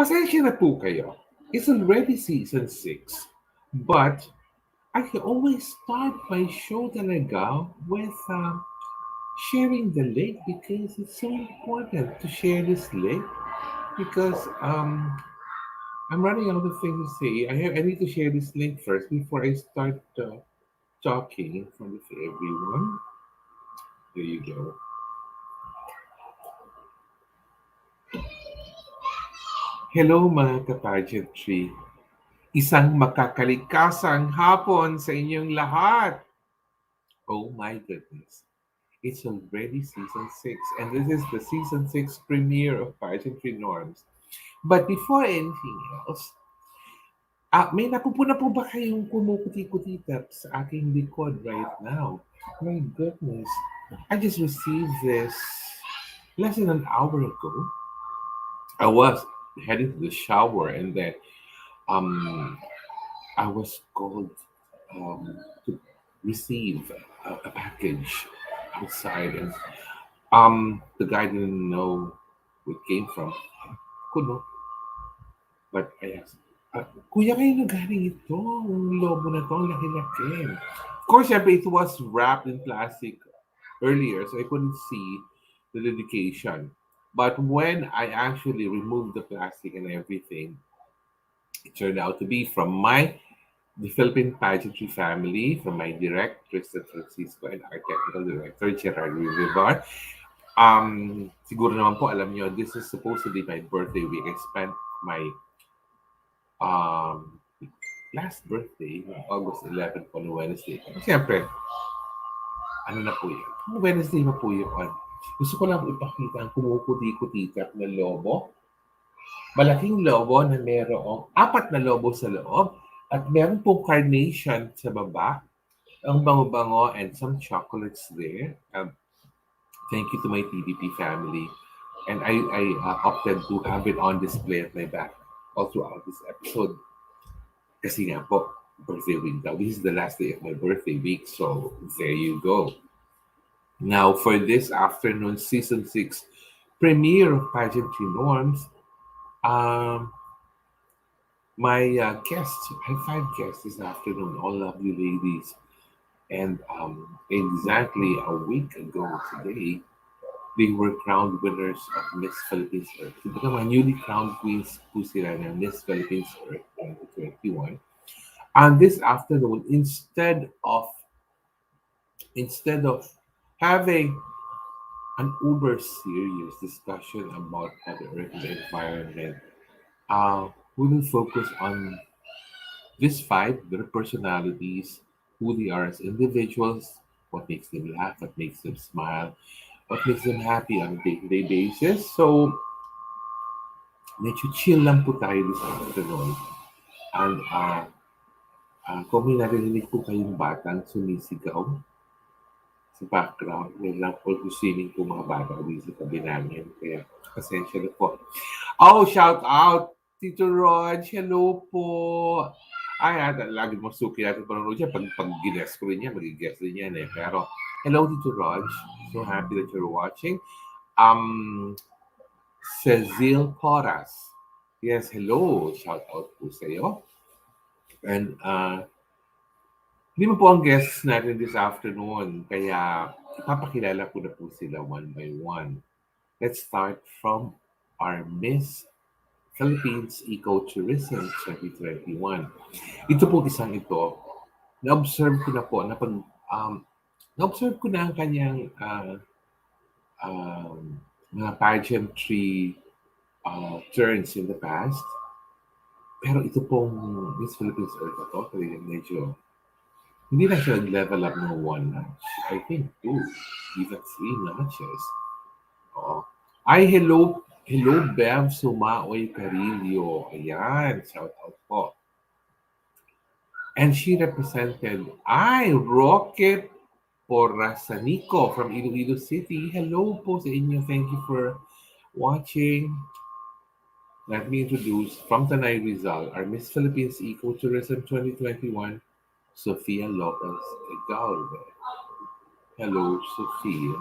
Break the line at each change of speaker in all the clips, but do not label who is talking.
Pasensya na po kayo. It's already season 6. But I always start my show talaga with sharing the link because it's so important to share this link because I'm running out of things to say. I need to share this link first before I start talking in front of everyone. There you go. Hello mga ka-pageantry. Isang makakalikasang hapon sa inyong lahat. Oh my goodness. It's already season 6 and this is the season 6 premiere of Pageantry Norms. But before anything else, may napupuna po ba kayong kumukuti-kutitap sa aking likod right now? My goodness. I just received this less than an hour ago. I was heading to the shower and then I was called to receive a package outside and the guy didn't know where it came from. Could know. But I asked, Kuya, kayo na galing ito? Ang lobo na to, ang laki-laki. Of course, syempre, it was wrapped in plastic earlier, so I couldn't see the dedication. But when I actually removed the plastic and everything, it turned out to be from the Philippine Pageantry family, from my director, Tristan Francisco, and our technical director, Gerard Rivar. Siguro naman po, alam nyo, this is supposed to be my birthday week. I spent my last birthday, August 11 po, no Wednesday. Siyempre, ano na po yun? Wednesday na po yun. Gusto ko lang ipakita ang kumukuti-kutitap na lobo. Malaking lobo na merong 4 na lobo sa loob at meron pong carnation sa baba. Ang bango-bango and some chocolates there. Thank you to my TDP family. And I opted to have it on display at my back all throughout this episode. Kasi nga po, birthday week daw. This is the last day of my birthday week. So, there you go. Now, for this afternoon, season 6 premiere of Pageantry Norms, my guests, I have 5 guests this afternoon, all lovely ladies. And exactly a week ago today, they were crowned winners of Miss Philippines Earth. Ito naman, newly crowned queens po sila ng Miss Philippines Earth 2021. And this afternoon, instead of having an uber serious discussion about Mother Earth and the environment, we will focus on these 5, their personalities, who they are as individuals, what makes them laugh, what makes them smile, what makes them happy on a day-to-day basis. So, medyo chill lang po tayo this afternoon. And kung may narinig po kayong batang sumisigaw sa background, may lang po swimming po mga bata dito sa tabi namin. Kaya, pasensya na po. Oh, shout out! Tito Rod, hello po! Ay, lagi mo suki natin panonood siya. Pag gines ko rin niya, mag-guess rin yan eh. Pero, hello, Tito Rod. So happy that you're watching. Cecil Porras. Yes, hello. Shout out po sa iyo. And, hindi mo po ang guests natin this afternoon. Kaya, ipapakilala ko na po sila one by one. Let's start from our Miss Philippines Ecotourism 2021. Ito po isang ito, na-observe ko na po, na-observe ko na ang kanyang mga pageantry turns in the past. Pero ito pong Miss Philippines Earth na to, talagang medyo, hindi na siya level up ng 1 notch. I think 2, even 3 notches. Oo. Ay, hello, Bev Sumaoy Carillo. Ayan, shout out po. And she represented, Rocket Porrasanico from Iloilo City. Hello po sa inyo. Thank you for watching. Let me introduce from Tanay Rizal, our Miss Philippines Ecotourism 2021, Sofia Lopez Galve. Hello, Sofia.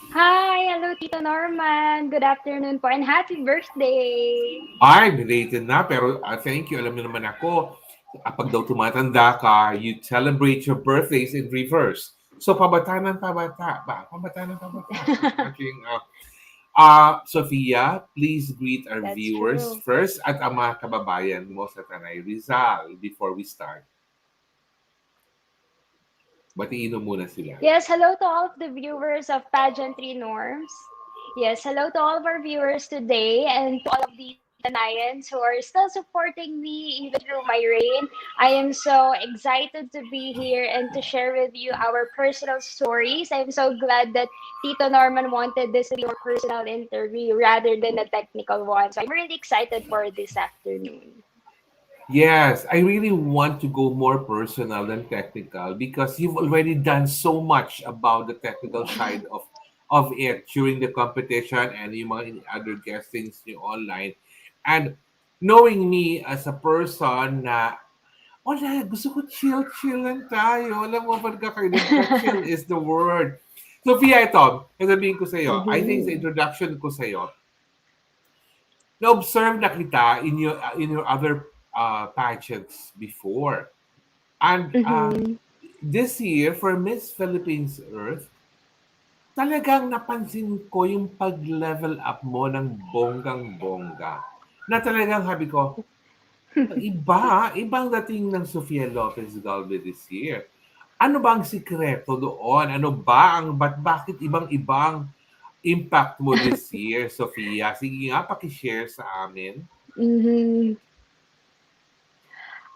Hi, hello Tito Norman. Good afternoon po and happy birthday.
Ay, belated na, pero thank you. Alam niyo naman ako, pag daw tumatanda ka, you celebrate your birthdays in reverse. So, pabata ng pabata ba? Pabata ng pabata. Ang aking, Sofia, please greet our
That's
viewers
true.
first at ang mga kababayan mo sa Tanay Rizal before we start. Batiin mo muna sila.
Yes, hello to all of the viewers of Pageantry Norms. Yes, hello to all of our viewers today and to all of the Tanayans who are still supporting me even through my reign. I am so excited to be here and to share with you our personal stories. I'm so glad that Tito Norman wanted this to be a more personal interview rather than a technical one. So I'm really excited for this afternoon.
Yes, I really want to go more personal than technical because you've already done so much about the technical side of it during the competition and yung mga other guestings niyo online. And knowing me as a person na wala, gusto ko chill lang tayo. Alam mo, pagkakainig ka, chill is the word. Sophia, ito, sasabihin ko sa'yo, I think sa
Mhm.
introduction ko sa'yo, na-observe na kita in your other pageants before. And
Mhm.
this year, for Miss Philippines Earth, talagang napansin ko yung pag-level up mo ng bonggang-bongga. Na talagang sabi ko, ibang dating ng Sofia Lopez Galve this year. Ano ba ang sikreto doon? Ano ba bakit ibang-ibang impact mo this year, Sofia? Sige nga, pakishare sa amin.
Mhm.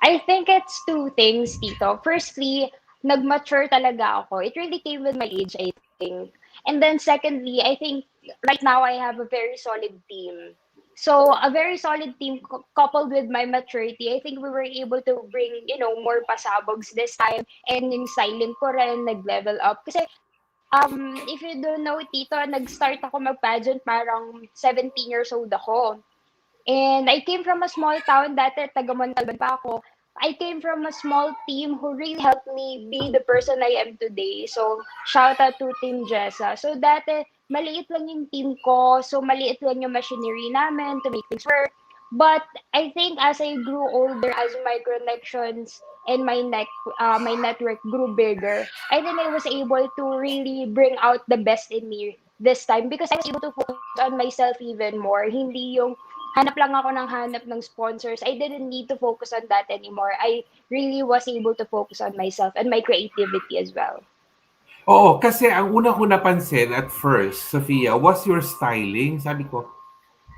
I think it's two things, Tito. Firstly, nag-mature talaga ako. It really came with my age, I think. And then secondly, I think right now I have a very solid team. So a very solid team coupled with my maturity, I think we were able to bring, more pasabogs this time. And yung silent ko rin, nag-level up. Kasi if you don't know, Tito, nag-start ako mag-pageant parang 17 years old ako. And I came from a small town dati, taga Montalban pa ako. I came from a small team who really helped me be the person I am today. So, shout out to Team Jessa. So, dati, maliit lang yung team ko. So, maliit lang yung machinery namin to make things work. But I think as I grew older, as my connections and my network grew bigger, I think I was able to really bring out the best in me this time because I was able to focus on myself even more. Hindi yung hanap lang ako ng hanap ng sponsors. I didn't need to focus on that anymore. I really was able to focus on myself and my creativity as well.
Oo, kasi ang una ko napansin at first, Sofia, was your styling. Sabi ko,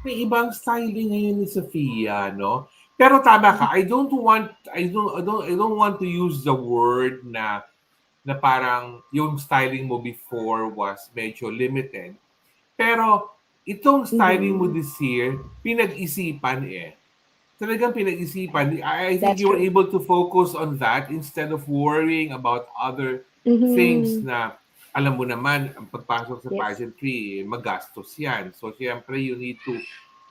may ibang styling ngayon ni Sofia, no? Pero tama ka, I don't want to use the word na parang yung styling mo before was medyo limited. Pero itong styling mo
Mm-hmm.
this year, pinag-isipan eh. Talagang pinag-isipan. I think
That's
you were
true.
able to focus on that instead of worrying about other things
Mm-hmm.
na alam mo naman, ang pagpasok sa
Yes.
pageantry, magastos yan. So, siyempre, you need to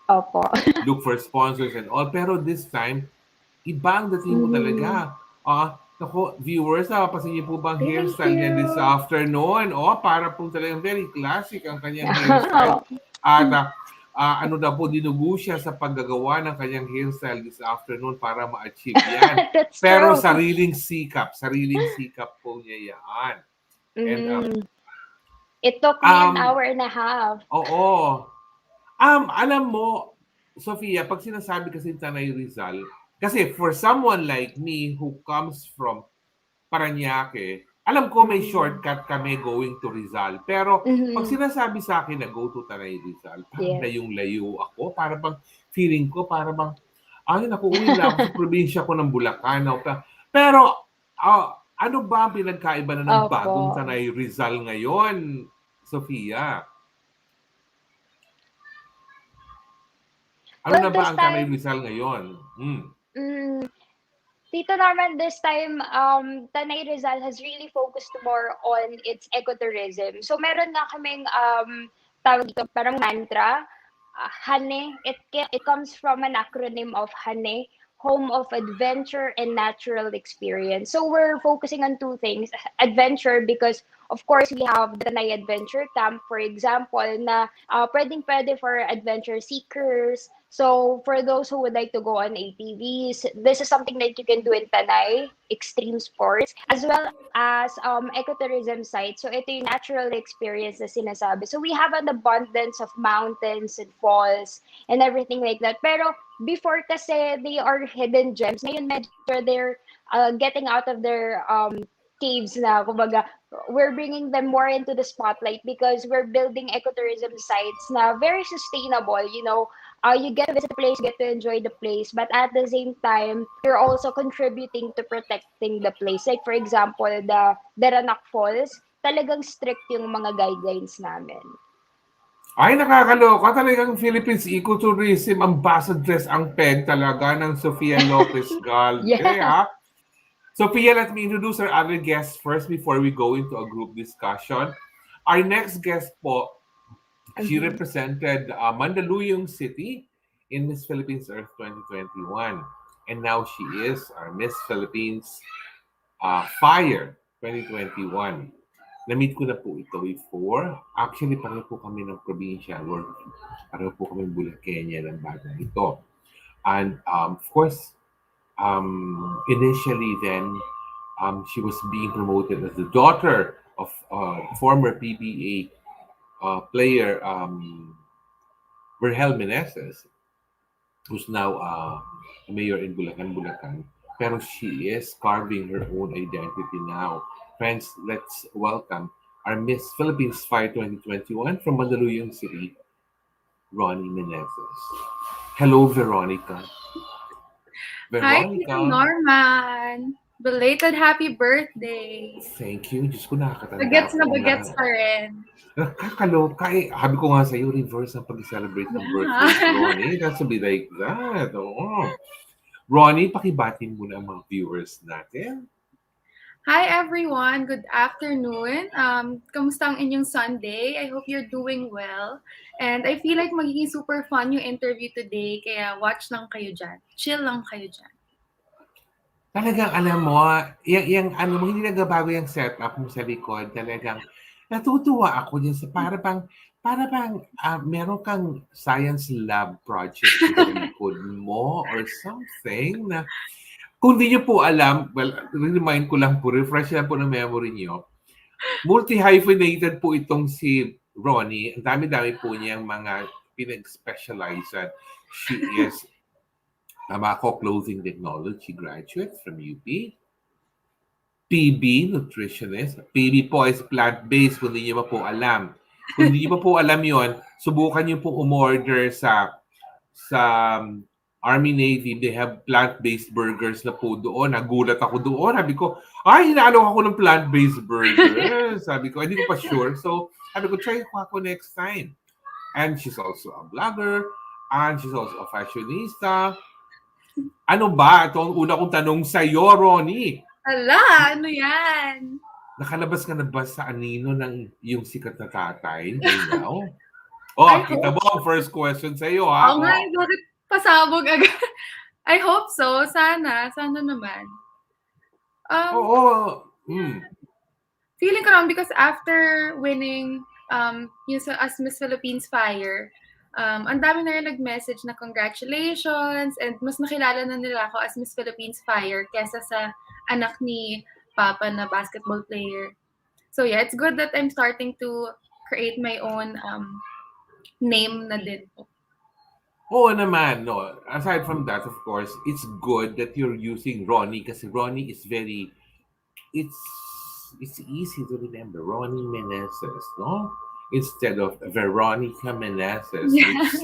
Opo.
look for sponsors and all. Pero this time, iba ang dating mo
Mm-hmm.
talaga. Naku, viewers, papansin niyo po ba ang
Thank
hairstyle niya this
you.
afternoon? Para po talagang very classic ang kanyang hairstyle. At ano na po, dinugo siya sa paggagawa ng kanyang hairstyle this afternoon para ma-achieve yan.
That's
Pero
true.
sariling sikap po niya yan. And
Mm-hmm. It took me an
um,
hour and a half.
oo, alam mo, Sofia, pag sinasabi kasi Tanay Rizal, kasi for someone like me who comes from Parañaque, alam ko may
Mm-hmm.
shortcut kami going to Rizal. Pero pag
Mm-hmm.
sinasabi sa akin na go to Tanay Rizal, parang
Yes.
layong-layo ako. Para bang feeling ko, para bang, ay naku, uwi na ako sa probinsya ko ng Bulacan. No? Pero, ano ba ang pinagkaiba na ng
Opo.
bagong Tanay Rizal ngayon, Sofia? Ano
Well,
na ba
this
ang Tanay
time,
Rizal ngayon? Hmm.
mm, Tito Norman, this time, Tanay Rizal has really focused more on its ecotourism. So meron na kaming tawag dito, parang mantra, HANE. It comes from an acronym of HANE, Home of Adventure and Natural Experience. So we're focusing on two things. Adventure because Of course, we have the Tanay Adventure Camp, for example, na pwedeng-pwede for adventure seekers. So, for those who would like to go on ATVs, this is something that you can do in Tanay, extreme sports, as well as ecotourism sites. So, ito yung natural experience na sinasabi. So, we have an abundance of mountains and falls and everything like that. Pero, before kasi, they are hidden gems. Ngayon, medyo they're getting out of their caves na, kumbaga, we're bringing them more into the spotlight because we're building ecotourism sites na very sustainable. You get to visit the place, you get to enjoy the place, but at the same time, you're also contributing to protecting the place. Like, for example, the Deranak Falls, talagang strict yung mga guidelines namin.
Ay, nakakaloka. Talagang Philippines Ecotourism Ambassadress ang peg talaga ng Sofia Lopez Galve.
Yeah.
Ha? Sophia, let me introduce our other guests first before we go into a group discussion. Our next guest po, she represented Mandaluyong City in Miss Philippines Earth 2021. And now she is our Miss Philippines Fire 2021. Na-meet ko na po ito before. Actually, pareho po kami ng probinsya. Pareho po kami Bulakenyan ng bagay ito. And of course, initially then, she was being promoted as the daughter of former PBA player Meneses, who's now a mayor in Bulacan. Pero she is carving her own identity now. Friends, let's welcome our Miss Philippines Fire 2021 from Mandaluyong City, Roni Meneses. Hello, Veronica.
Hi, Norman. Belated happy birthday.
Thank you. Diyos ko, nakakatanda.
Bagets pa rin.
Nakakaloka. Habi ko nga sa'yo, reverse ang pag-celebrate ng birthday, Ronnie. It has to be like that. Oo. Ronnie, pakibatin muna ang mga viewers natin.
Hi, everyone. Good afternoon. Kamusta ang inyong Sunday? I hope you're doing well. And I feel like magiging super fun yung interview today. Kaya watch lang kayo dyan. Chill lang kayo dyan.
Talagang alam mo, hindi nagbabago yung setup mo sa likod. Talagang natutuwa ako dyan sa para bang meron kang science lab project sa likod mo or something na kung di nyo po alam, well, remind ko lang po, refresh lang po ng memory nyo. Multi-hyphenated po itong si Roni. Ang dami-dami po niyang mga pinag-specialized. She is a Mako Clothing Technology graduate from UP. PB, nutritionist. PB po is plant-based kung di nyo pa po alam. Kung di nyo pa po alam yon, subukan nyo po umorder sa Army Navy. They have plant-based burgers na po doon. Nagulat ako doon. Sabi ko, hinaalok ako ng plant-based burger. Sabi ko, hindi ko pa sure. So, sabi ko, try ko ako next time. And she's also a blogger. And she's also a fashionista. Ano ba? Ito ang una kong tanong sa'yo, Roni.
Ala, ano yan?
Nakalabas ka na ba sa anino ng yung sikat na tatay right now? Kita mo ang first question sa'yo, ha?
Oo nga, bakit pasabog agad? I hope so. Sana naman. Feeling ko naman because after winning yung as Miss Philippines Fire, ang dami na rin nag-message na congratulations and mas nakilala na nila ako as Miss Philippines Fire kesa sa anak ni Papa na basketball player. So yeah, it's good that I'm starting to create my own name na din po.
Oo naman, no. Aside from that, of course, it's good that you're using Roni kasi Roni is it's easy to remember. Roni Meneses, no? Instead of Veronica Meneses, which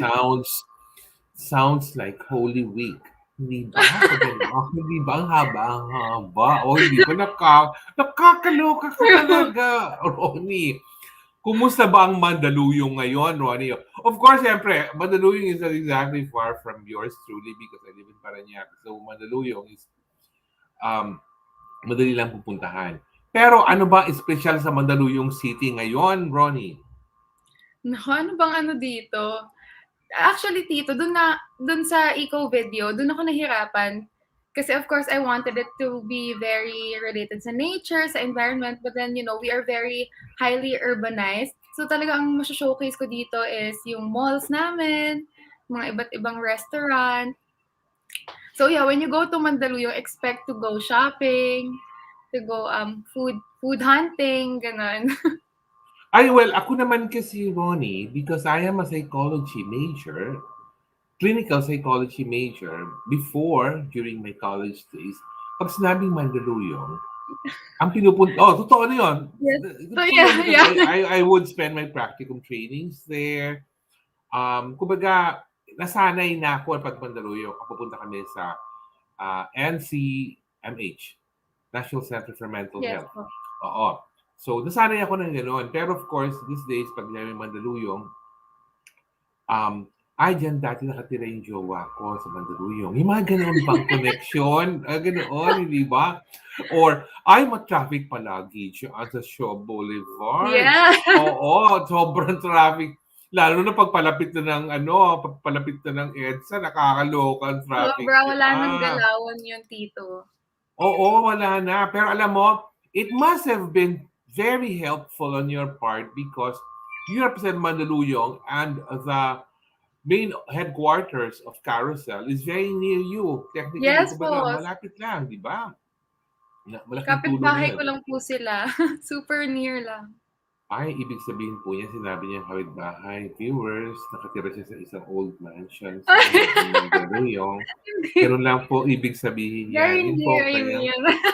sounds like Holy Week. Hindi ba? Hindi ba? Ang haba. Hindi ko nakakaloka ka talaga, Roni. Kumusta ba ang Mandaluyong ngayon, Roni? Of course, siyempre, Mandaluyong is not exactly far from yours truly because I live in Parañaque. So, Mandaluyong is madali lang pupuntahan. Pero ano ba special sa Mandaluyong City ngayon, Roni?
Naku, ano bang ano dito? Actually, Tito, dun sa eco video, dun ako nahirapan. Kasi of course, I wanted it to be very related sa nature, sa environment, but then, we are very highly urbanized. So talaga ang showcase ko dito is yung malls namin, mga iba't ibang restaurant. So yeah, when you go to Mandaluyong, expect to go shopping, to go food hunting, ganun.
Ay, well, ako naman kasi, Roni, because I am a psychology major, clinical psychology major, before, during my college days, pag sinabing Mandaluyong, ang pinupunta, totoo na yun.
Yes. So
Totoo yun
yeah,
because
yeah.
I would spend my practicum trainings there. Kumbaga, nasanay na ako pag Mandaluyong, pupunta kami sa NCMH, National Center for Mental
Yes
Health.
po.
Oo. So, nasanay ako ng gano'n. Pero of course, these days, pag namin Mandaluyong, ay, dyan dati nakatira yung jowa ko sa Mandaluyong. Yung mga ganoon bang connection? Ganoon, hindi ba? Or, ay, traffic palagi dyan sa Shaw Boulevard.
Yeah.
Oo, sobrang traffic. Lalo na pagpalapit na ng, pagpalapit na ng EDSA, nakakaloka ang traffic
Sobra, wala nang
dyan.
galawan yun, tito.
Oo, wala na. Pero alam mo, it must have been very helpful on your part because you represent Mandaluyong and the main headquarters of Carousel is very near you. Technically,
Yes
kumbaga,
po.
malapit lang, di ba? Malaking tulong
Kapitbahay
yun.
ko lang po sila. Super near lang.
Ay, ibig sabihin po niya, sinabi niya kapitbahay, viewers, nakatira siya sa isang old mansion sa Mandaluyong.
Hindi.
Ganun lang po ibig sabihin niya.
Very
Yun
near,
po,
I
kanyang
mean.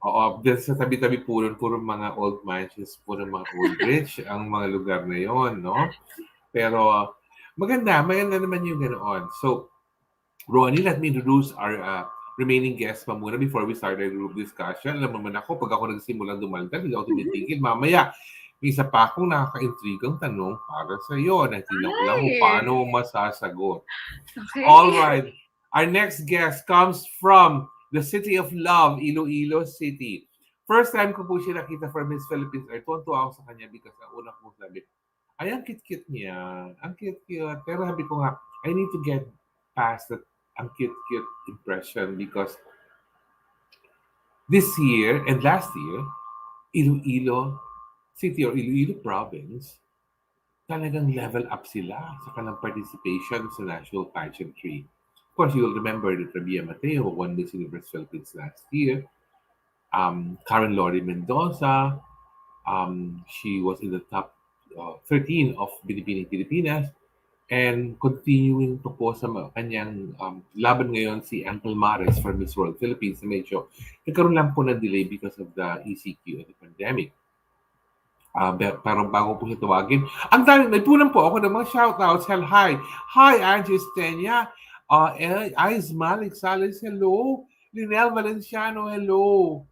Oo, dyan sa tabi-tabi puro mga old mansions, puro mga old rich ang mga lugar na yon, no? Pero maganda naman yung ganoon. So, Ronnie, let me introduce our remaining guests pa muna before we start our group discussion. Alam mo naman ako, pag ako nagsimulang dumaldal, hindi ako tumitigil. Mamaya, may isa pa akong nakaka-intrigang tanong para sa iyo na tinan ko lang kung
Ay.
paano mo masasagot.
Okay.
All right. Our next guest comes from the City of Love, Iloilo City. First time ko po siya nakita for Miss Philippines. Tuwan-tuwa ako sa kanya because ang una ko sabi, ay, ang cute-cute niya. Ang cute-cute. Pero sabi ko nga, I need to get past that ang cute-cute impression because this year and last year, Iloilo City or Iloilo Province, talagang level up sila sa kanilang participation sa National Pageantry. Of course, you'll remember that Rabia Mateo won Miss Universe Philippines last year. Karen Lori Mendoza, she was in the top 13 of Binibining Pilipinas. And continuing to po sa kanyang laban ngayon si Uncle Maris for Miss World Philippines na medyo nagkaroon lang po ng delay because of the ECQ and the pandemic. Pero bago po siya tawagin, ang dami, nagpunan po ako ng mga shoutouts. Hi! Hi, Angie Stenya. Ais Malik Sales, hello. Linel Valenciano, hello.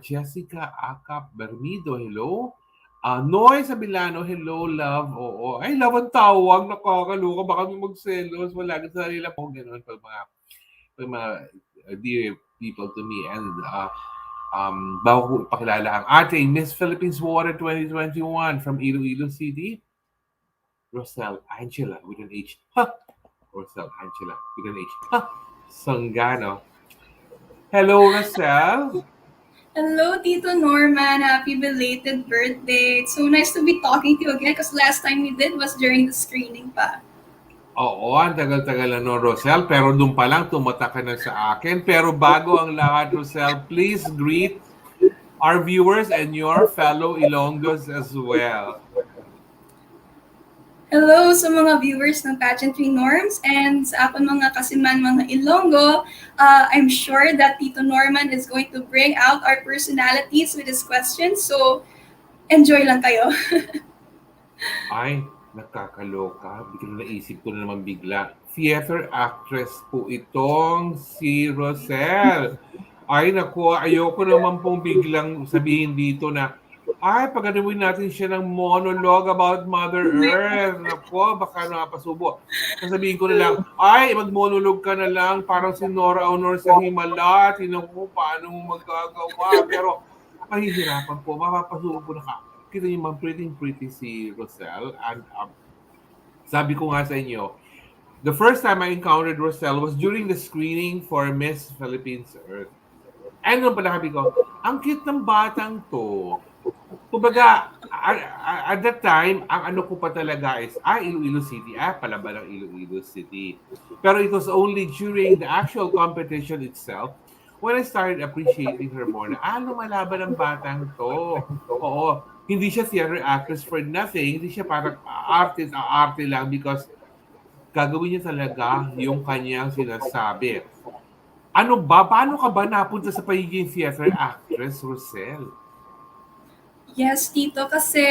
Jessica Acap Bermido, hello. Noy Sabilano, hello, love. Oo. Ay, love ang tawag. Nakakaloka. Baka may magselos. Wala ka sa nila po. Ganun pag mga dear people to me. And bago ko ipakilala ang ating Miss Philippines Water 2021 from Iloilo City, Rocel Angela with an H. Rocel Angela with an H. Songano. Hello, Rocel.
Hello, Tito Norman. Happy belated birthday. It's so nice to be talking to you again because last time we did was during the screening pa.
Oo, ang tagal-tagal na no, Rosel. Pero doon pa lang, tumata ka na sa akin. Pero bago ang lahat, Rosel, please greet our viewers and your fellow Ilonggos as well.
Hello sa mga viewers ng Pageantry Norms and sa akong mga kasiman mga Ilonggo. I'm sure that Tito Norman is going to bring out our personalities with his questions. So, enjoy lang kayo.
Ay, nakakaloka. Bigla naisip ko na naman bigla. Theater actress po itong si Rosel. Ay, naku, ayoko naman pong biglang sabihin dito na ay, pagano'y natin siya ng monologue about Mother Earth. Naku, baka napasubo. Sasabihin ko na lang, ay, mag-monologue ka na lang, parang si Nora Honor sa Himala. Tinan ko paano mo magagawa. Pero, mahihirapan po, mapapasubo po na ka. Kita niyo, pretty si Rosel. And sabi ko nga sa inyo, The first time I encountered Rosel was during the screening for Miss Philippines Earth. And nung pala sabi ko, ang cute ng batang to. Kumbaga, at that time, ang ano ko pa talaga is, Iloilo City. Pala ba ng Iloilo City? Pero it was only during the actual competition itself when I started appreciating her more na, lumalaban ng batang to. Oo, hindi siya theater actress for nothing. Hindi siya parang arte lang because gagawin niya talaga yung kanyang sinasabi. Ano ba? Paano ka ba napunta sa pagiging theater actress, Rosel?
Yes, Tito, kasi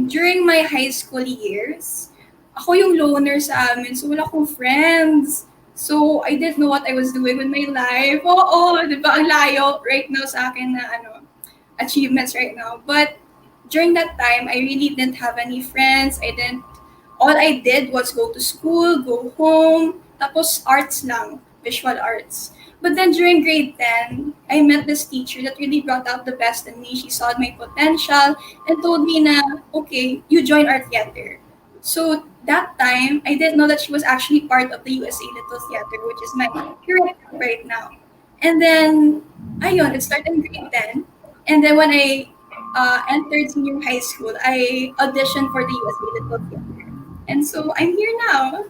during my high school years, ako yung loner sa amin, so wala akong friends. So, I didn't know what I was doing with my life. Oo, di ba? Ang layo right now sa akin na achievements right now. But during that time, I really didn't have any friends. All I did was go to school, go home, tapos arts lang, visual arts. But then during grade 10, I met this teacher that really brought out the best in me. She saw my potential and told me na, okay, you join art theater. So that time, I didn't know that she was actually part of the USA Little Theater, which is my current group right now. And then, ayun, it started in grade 10. And then when I entered senior high school, I auditioned for the USA Little Theater. And so I'm here now.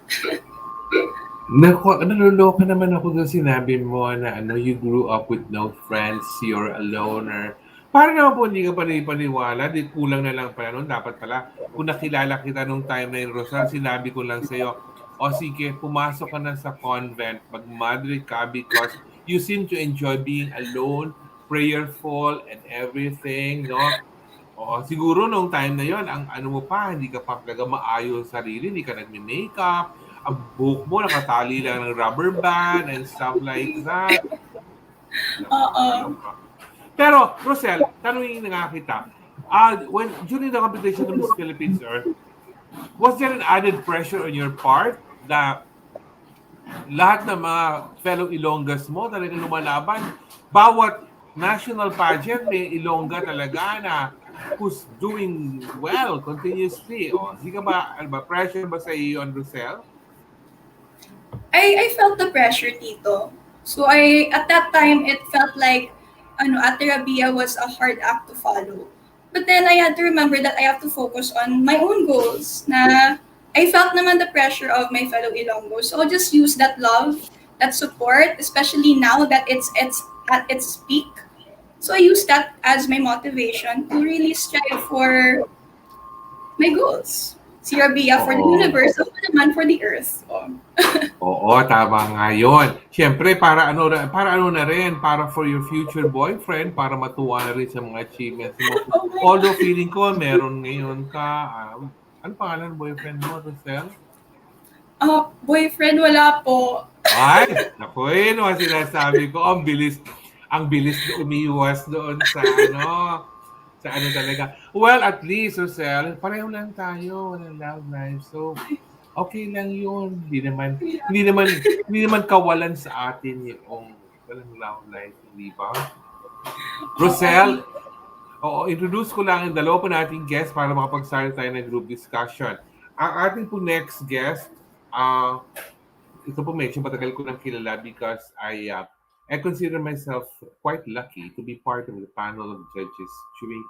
Naku, naluloka naman ako doon sinabi mo na you grew up with no friends, you're a loner. Parang naman po hindi ka panipaniwala, di kulang na lang pala noon. Dapat pala, kung nakilala kita nung time na yun, Rosal, sinabi ko lang sa'yo, o sige, pumasok ka na sa convent, mag-madre ka because you seem to enjoy being alone, prayerful, and everything, no? Oo, siguro nung time na yon ang ano mo pa, hindi ka pa talaga maayos sa sarili, hindi ka nagme-makeup, ang buhok mo nakatali lang ng rubber band and stuff like that.
Oo.
Nakakaloka. Pero, Rosel, tanungin na nga kita. When during the competition of Miss Philippines Earth, was there an added pressure on your part na lahat ng mga fellow Ilonggas mo talagang lumalaban? Bawat national pageant may Ilongga talaga na who's doing well continuously. O, hindi ka ba, ano ba, pressure ba sa iyo on Rosel?
I felt the pressure, Tito. So at that time it felt like Ate Rabia was a hard act to follow. But then I had to remember that I have to focus on my own goals. Na I felt naman the pressure of my fellow Ilonggos. So I'll just use that love, that support, especially now that it's at its peak. So I use that as my motivation to really strive for my goals. Si Rabia for the
Oo.
universe, ako naman for the earth. Oh.
Oo, tama nga yun. Siyempre, para ano na rin, para for your future boyfriend, para matuwa na rin sa mga achievements mo.
Oh my
Although
God.
feeling ko, meron ngayon ka, ano pangalan ng boyfriend mo, Rosel?
Boyfriend, wala po.
Ay, naku, yun ang sinasabi ko, ang bilis na umiwas doon sa ano talaga. Well, at least, Rosel, pareho lang tayo, walang love life. So, okay lang yun. Hindi naman kawalan sa atin yung walang love life, hindi ba?
Oo.
Rosel, introduce ko lang yung dalawa po nating guest para makapag-start tayo ng group discussion. Ang ating po next guest, ito po medyo matagal ko nang kilala because I consider myself quite lucky to be part of the panel of judges during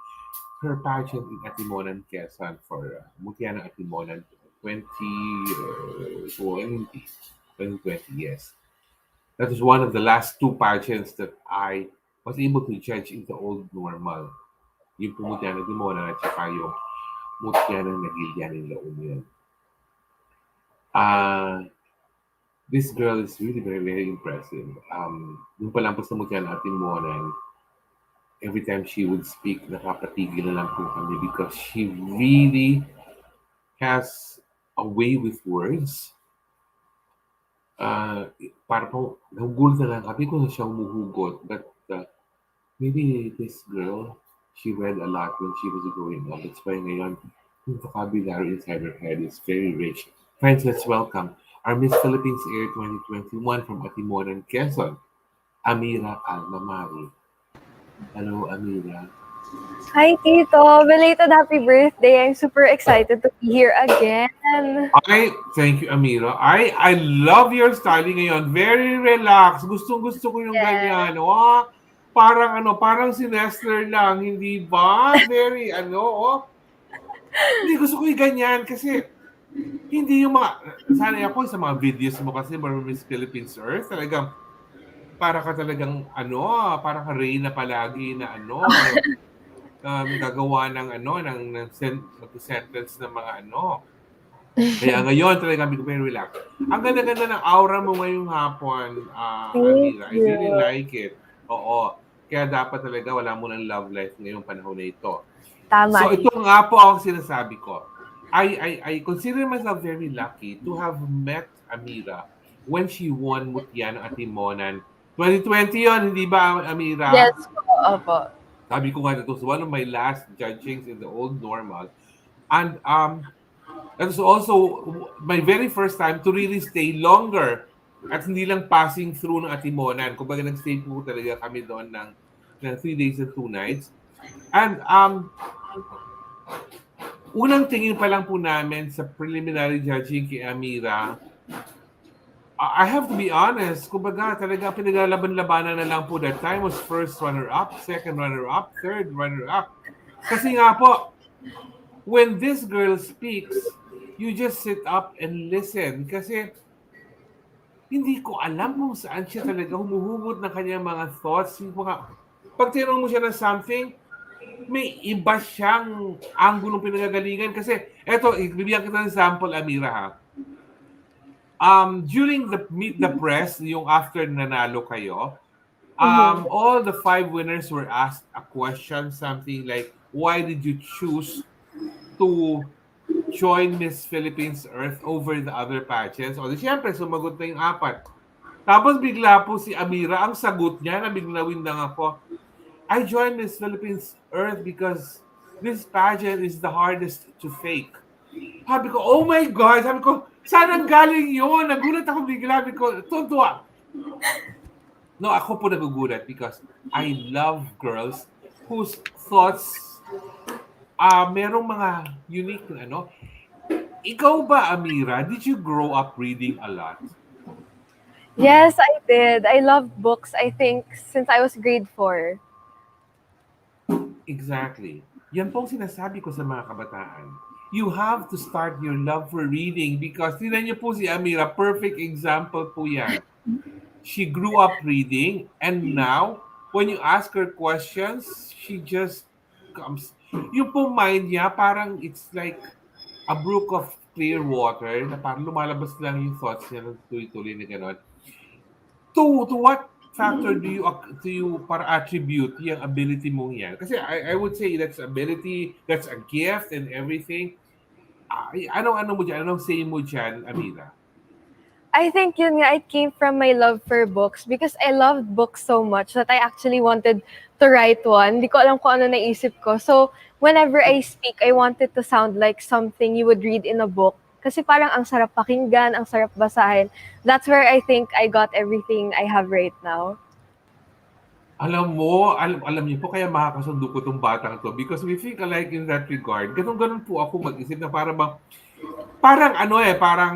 her pageant in Atimonan, Quezon for Mutiana Atimonan 2020, yes. That was one of the last two pageants that I was able to judge in the old normal. Yung po Mutiana Atimonan at saka yung Mutiana Nagilian La Union. This girl is really very, very impressive. Yung pa lang po sa Mutiana Atimonan, every time she would speak, nakapatigil na lang po kami because she really has a way with words. Para po, nagugulat na lang kami kung siya humuhugot. But maybe this girl, she read a lot when she was growing up. That's why ngayon, yung vocabulary inside her head is very rich. Friends, let's welcome our Miss Philippines Air 2021 from Atimonan, Quezon, Ameera Almamari. Hello, Ameera.
Hi, Tito. Belated happy birthday. I'm super excited to be here again.
Thank you, Amira. I love your styling ngayon. Very relaxed. Gustong-gusto ko yung
Yes.
ganyan. Oh, parang si Nestor lang, hindi ba? Very Hindi gusto ko yung ganyan kasi hindi yung mga sanay ako sa mga videos mo kasi Miss Philippines Earth, talagang para ka talagang para ka Reyna palagi na gagawa ng mag-sentence ng mga Kaya ngayon talaga sabi ko very relax. Ang ganda-ganda ng aura mo ngayong hapon,
Thank
Amira. I really
you.
like it. Oo. Kaya dapat talaga wala mo ng love life ngayong panahon na ito.
Tama,
So ito
Tito.
nga po ang sinasabi ko. I consider myself very lucky to have met Amira when she won Mutya ng Atimonan. 2020 yon, hindi ba, Amira?
Yes po, opo.
Sabi ko nga, that was one of my last judgings in the old normal. And that was also my very first time to really stay longer at hindi lang passing through ng Atimonan. Kumbaga nag-stay po talaga kami doon ng 3 days and 2 nights. And unang tingin pa lang po namin sa preliminary judging kay Amira, I have to be honest, kumbaga talaga pinaglalaban-labanan na lang po that time was first runner-up, second runner-up, third runner-up. Kasi nga po, when this girl speaks, you just sit up and listen. Kasi hindi ko alam kung saan siya talaga humuhugot ng kanyang mga thoughts. Yung pag tinanong mo siya ng something, may iba siyang anggulong pinagagalingan. Kasi, eto, bibigyan kita ng sample, Amira, ha? During the Meet the Press, yung after nanalo kayo,
Mhm.
all the 5 winners were asked a question, something like, why did you choose to join Miss Philippines Earth over the other pageants? O, di syempre, sumagot na yung 4. Tapos bigla po si Amira, ang sagot niya, nabiglawin lang ako, I joined Miss Philippines Earth because this pageant is the hardest to fake. Sabi ko, oh my God! Sabi ko, saan ang galing yun? Nagulat ako bigla. Sabi ko, tuntua. No, ako po nagugulat because I love girls whose thoughts merong mga unique na Ikaw ba, Amira, did you grow up reading a lot?
Yes, I did. I loved books, I think, since I was grade 4.
Exactly. Yan pong sinasabi ko sa mga kabataan. You have to start your love for reading because tingnan niyo po si Amira, perfect example po yan. She grew up reading and now, when you ask her questions, she just comes. Yung po mind niya, parang it's like a brook of clear water na parang lumalabas lang yung thoughts niya ng tuloy-tuloy na gano'n. To what factor do you para attribute yung ability mong yan? Kasi I would say that's ability, that's a gift and everything. Ano mo dyan? Anong say mo dyan, Amira?
I think yun nga, it came from my love for books because I loved books so much that I actually wanted to write one. Hindi ko alam kung ano naisip ko. So, whenever I speak, I wanted to sound like something you would read in a book. Kasi parang ang sarap pakinggan, ang sarap basahin. That's where I think I got everything I have right now.
Alam niyo po, kaya makakasundo ko tong batang to because we think alike in that regard. Ganun po ako mag-isip na parang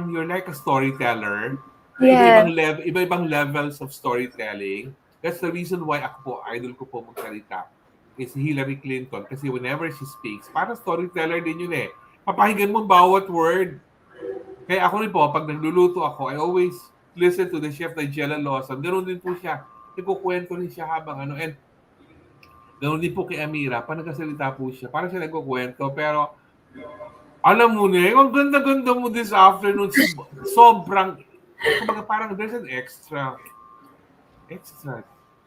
you're like a storyteller.
Yes.
Iba-ibang levels of storytelling. That's the reason why ako po, idol ko po magsalita is Hillary Clinton kasi whenever she speaks, parang storyteller din yun eh. Papahinggan mo bawat word. Kaya ako rin po, pag nagluluto ako, I always listen to the chef na Jella Lawson. Ganun din po siya. Nagkukwento rin siya habang and ganun din po kay Amira, pag nagkasalita po siya, parang siya nagkukwento, pero alam mo na, ang ganda-ganda mo this afternoon. Sobrang, kumbaga parang there's an extra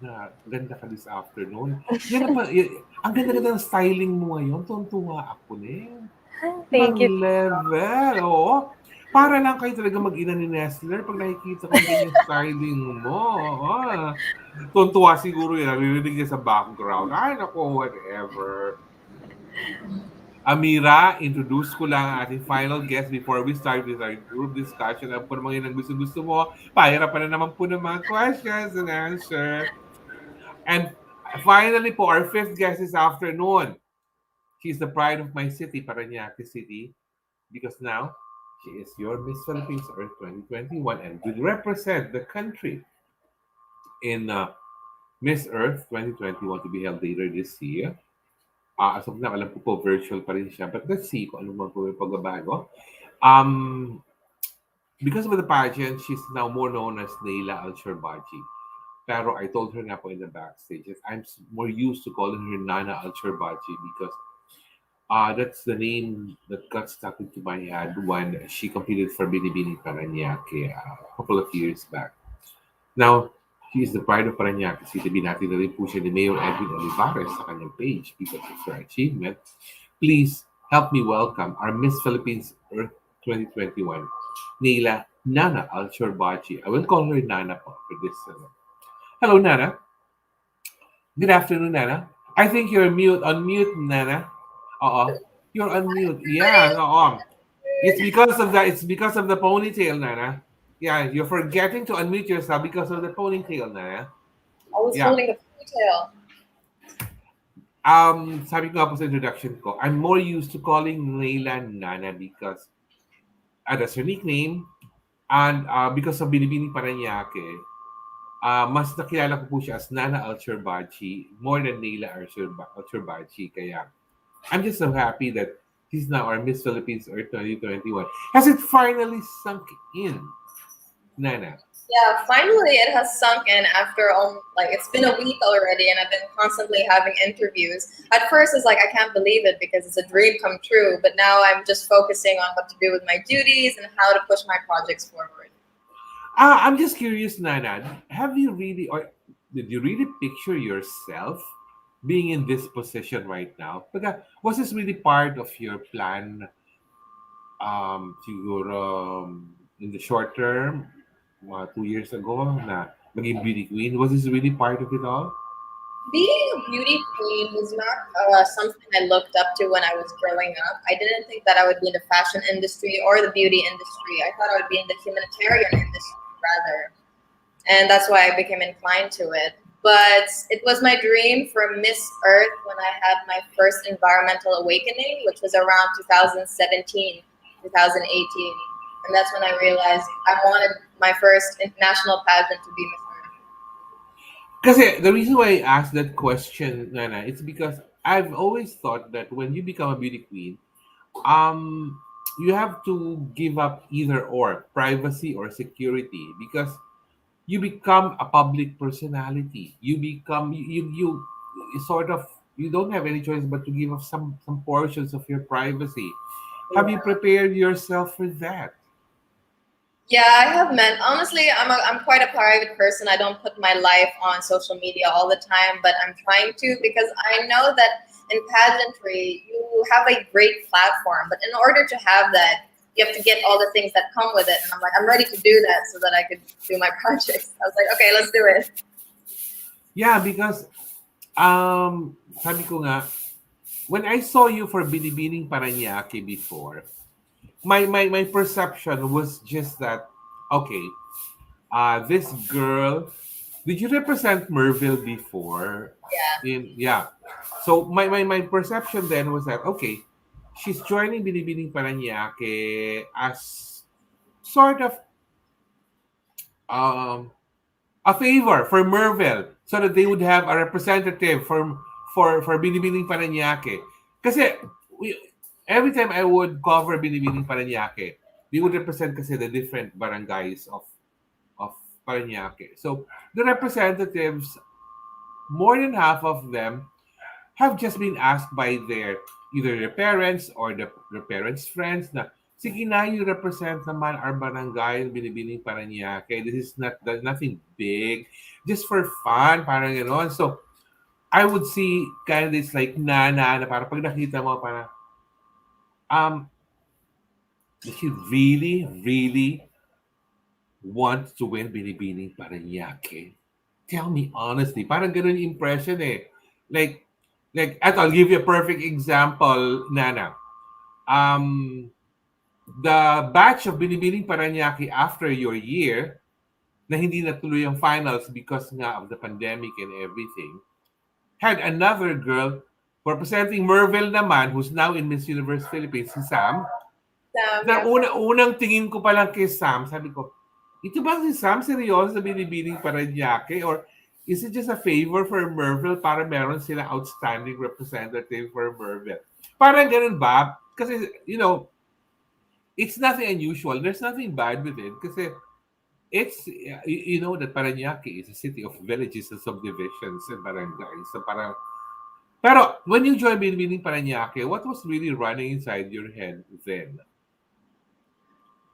na ganda ka this afternoon. Ang ganda-ganda ng styling mo ngayon. Tuntua ako na.
Thank you.
Level, oo. Para lang kayo talaga mag-ina ni Nestler pag nakikita ko yung styling mo. Tuntua siguro yun. Naririnig niya sa background. Ay, naku, whatever. Amira, introduce ko lang ang ating final guest before we start with our group discussion. Ano po naman yun ang gusto mo? Pahirapan na naman po ng mga questions and answer. And Finally po, our fifth guest this afternoon. She's the pride of my city, Parañaque City, because now she is your Miss Philippines Earth 2021 and will represent the country in Miss Earth 2021 to be held later this year. As of now, alam ko po, virtual pa rin siya. But let's see kung ano man po yung pagbabago. Um, because of the pageant, she's now more known as Naelah Alshorbaji. Pero I told her nga po in the backstage that I'm more used to calling her Nana Alshorbaji because that's the name that got stuck into my head when she competed for Binibining Parañaque a couple of years back. Now, she is the pride of Parañaque City. Binati na rin po siya ni Mayor Edwin Olivares sa kanyang page because of her achievement. Please help me welcome our Miss Philippines Earth 2021, Naelah Nana Alshorbaji. I will call her Nana po for this. Hello, Nana. Good afternoon, Nana. I think you're mute. Unmute, Nana. You're on mute. Yeah, It's because of that. It's because of the ponytail, Nana. Yeah, you're forgetting to unmute yourself because of the ponytail, Nana.
I was
Yeah.
holding a ponytail.
Sabi ko nga po sa introduction ko, I'm more used to calling Naelah Nana because that's her nickname. And because of Binibining Parañaque, mas nakilala ko po siya as Nana Alshorbaji more than Naelah Alshorbaji. Kaya I'm just so happy that she's now our Miss Philippines Earth 2021. Has it finally sunk in, Nana?
Yeah, finally it has sunk in after it's been a week already, and I've been constantly having interviews. At first, it's like I can't believe it because it's a dream come true. But now I'm just focusing on what to do with my duties and how to push my projects forward.
I'm just curious, Nana. Have you really, or did you really picture yourself being in this position right now? But was this really part of your plan? Siguro in the short term, 2 years ago, na maging beauty queen. Was this really part of it all?
Being a beauty queen was not something I looked up to when I was growing up. I didn't think that I would be in the fashion industry or the beauty industry. I thought I would be in the humanitarian industry rather. And that's why I became inclined to it. But it was my dream for Miss Earth when I had my first environmental awakening, which was around 2017, 2018. And that's when I realized I wanted my first international pageant to be Miss Earth.
Kasi the reason why I asked that question, Nana, it's because I've always thought that when you become a beauty queen, you have to give up either or, privacy or security, because you become a public personality. You become you sort of, you don't have any choice but to give up some portions of your privacy. Have you prepared yourself for that?
Yeah, I have met. Honestly, I'm quite a private person. I don't put my life on social media all the time, but I'm trying to because I know that in pageantry you have a great platform. But in order to have that, you have to get all the things that come with it. And I'm like, I'm ready to do that so that I could do my projects. I was like, okay, let's do it.
Yeah, because sabi ko nga, when I saw you for Binibining Parañaque before, my perception was just that, okay, this girl, did you represent Merville before?
Yeah.
So my perception then was that, okay, she's joining Binibining Parañaque as sort of a favor for Merville so that they would have a representative for Binibining Parañaque. Kasi every time I would cover Binibining Parañaque, they would represent kasi the different barangays of Parañaque. So the representatives, more than half of them, have just been asked by either their parents or their parents' friends na, sige na, you represent naman our barangay, Binibining Parañaque. This is nothing big, just for fun, parang gano'n. So I would see candidates like Nana na parang pag nakita mo, parang, does she really, really want to win Binibining Parañaque? Tell me honestly. Parang ganun yung impression eh. Like, I'll give you a perfect example, Nana. The batch of Binibining Parañaque after your year, na hindi natuloy ang finals because nga of the pandemic and everything, had another girl representing Merville naman, who's now in Miss Universe Philippines, si Sam.
Yeah.
Unang tingin ko pa lang kay Sam, sabi ko, ito ba si Sam seryoso na binibining Parañaque? Or is it just a favor for Merville para meron sila outstanding representative for Merville? Parang ganun ba? Kasi, it's nothing unusual. There's nothing bad with it. Kasi it's, you know that Parañaque is a city of villages and subdivisions and barangays. So parang, pero when you joined Binibining Parañaque, what was really running inside your head then?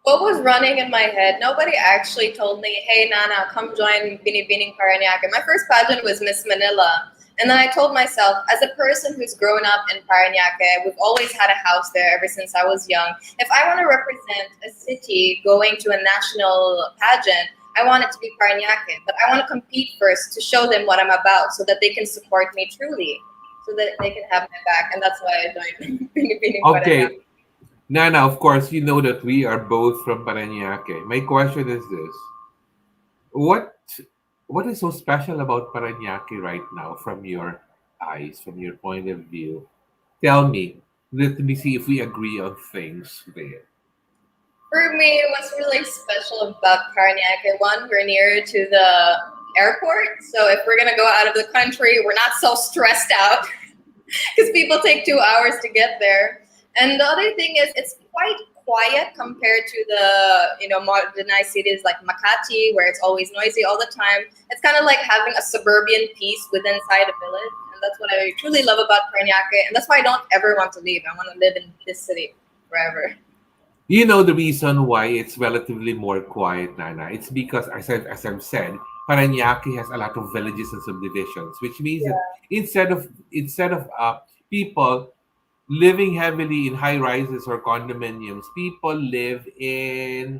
What was running in my head? Nobody actually told me, hey, Nana, come join Binibining Parañaque. My first pageant was Miss Manila. And then I told myself, as a person who's grown up in Parañaque, we've always had a house there ever since I was young. If I want to represent a city going to a national pageant, I want it to be Parañaque. But I want to compete first to show them what I'm about so that they can support me truly, so that they can have my back. And that's why I joined Binibining Parañaque.
Okay. Nana, of course, you know that we are both from Parañaque. My question is this. What is so special about Parañaque right now from your eyes, from your point of view? Tell me. Let me see if we agree on things there.
For me, what's really special about Parañaque, one, we're near to the airport. So if we're going to go out of the country, we're not so stressed out because people take 2 hours to get there. And the other thing is it's quite quiet compared to the, modernized cities like Makati, where it's always noisy all the time. It's kind of like having a suburban peace within inside a village. And that's what I truly love about Parañaque. And that's why I don't ever want to leave. I want to live in this city forever.
You know the reason why it's relatively more quiet, Nana. It's because, as I've said, Parañaque has a lot of villages and subdivisions, which means that instead of people living heavily in high rises or condominiums, people live in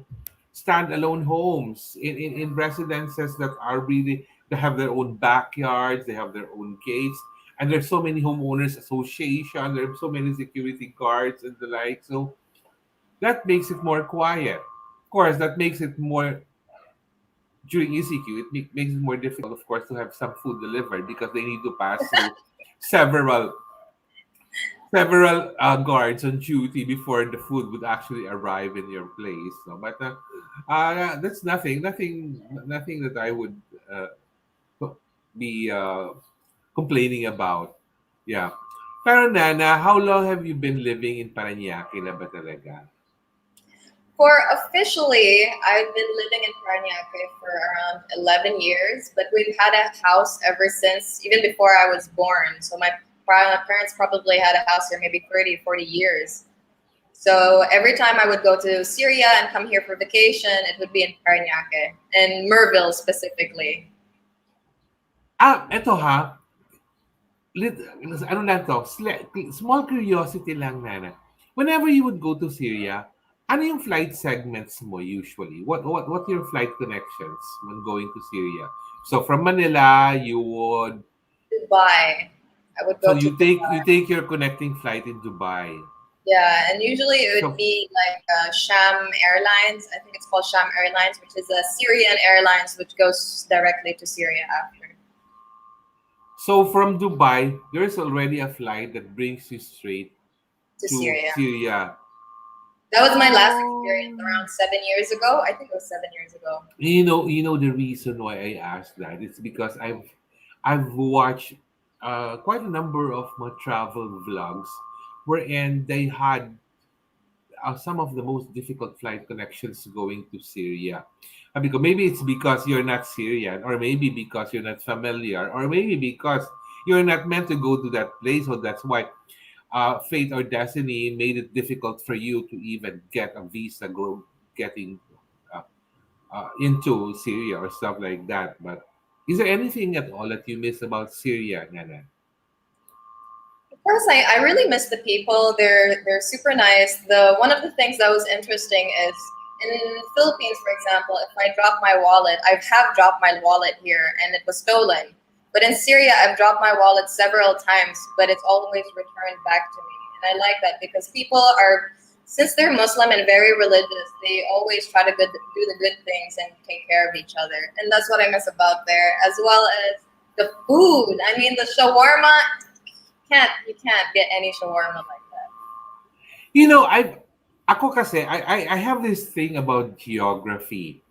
standalone homes, in residences that are really, they have their own backyards, they have their own gates, and there's so many homeowners association, there are so many security guards and the like. So that makes it more quiet. Of course, that makes it more, during ECQ, makes it more difficult, of course, to have some food delivered because they need to pass through several guards on duty before the food would actually arrive in your place. So, but that's nothing that I would be complaining about. Yeah. Pero Nana, how long have you been living in Parañaque na ba talaga?
For officially, I've been living in Parañaque for around 11 years, but we've had a house ever since, even before I was born. So my parents probably had a house here maybe 30, 40 years. So every time I would go to Syria and come here for vacation, it would be in Parañaque, in Merville specifically.
Eto ha. Ano lang to? Small curiosity lang, Nana. Whenever you would go to Syria, ano yung flight segments mo usually? What are your flight connections when going to Syria? So from Manila, you would
Dubai. I would go
so
to
you
Dubai.
take your connecting flight in Dubai.
Yeah, and usually it would
So
be like Sham Airlines. I think it's called Sham Airlines, which is a Syrian airlines which goes directly to Syria after.
so from Dubai, there's already a flight that brings you straight
To
to
Syria.
Syria.
That was my last experience
Oh.
around 7 years ago. I think it was 7 years ago.
You know the reason why I asked that. It's because I've watched quite a number of my travel vlogs wherein they had some of the most difficult flight connections going to Syria. Because maybe it's because you're not Syrian, or maybe because you're not familiar, or maybe because you're not meant to go to that place, so that's why fate or destiny made it difficult for you to even get a visa, getting uh, into Syria or stuff like that. But is there anything at all that you miss about Syria, Nana?
Of course, I really miss the people. They're super nice. The one of the things that was interesting is in Philippines, for example, if I drop my wallet, I have dropped my wallet here and it was stolen. But in Syria, I've dropped my wallet several times, but it's always returned back to me. And I like that because people are, since they're Muslim and very religious, they always try to do the good things and take care of each other. And that's what I miss about there, as well as The food. I mean, the shawarma. You can't get any shawarma like that.
You know, ako kasi, I have this thing about geography,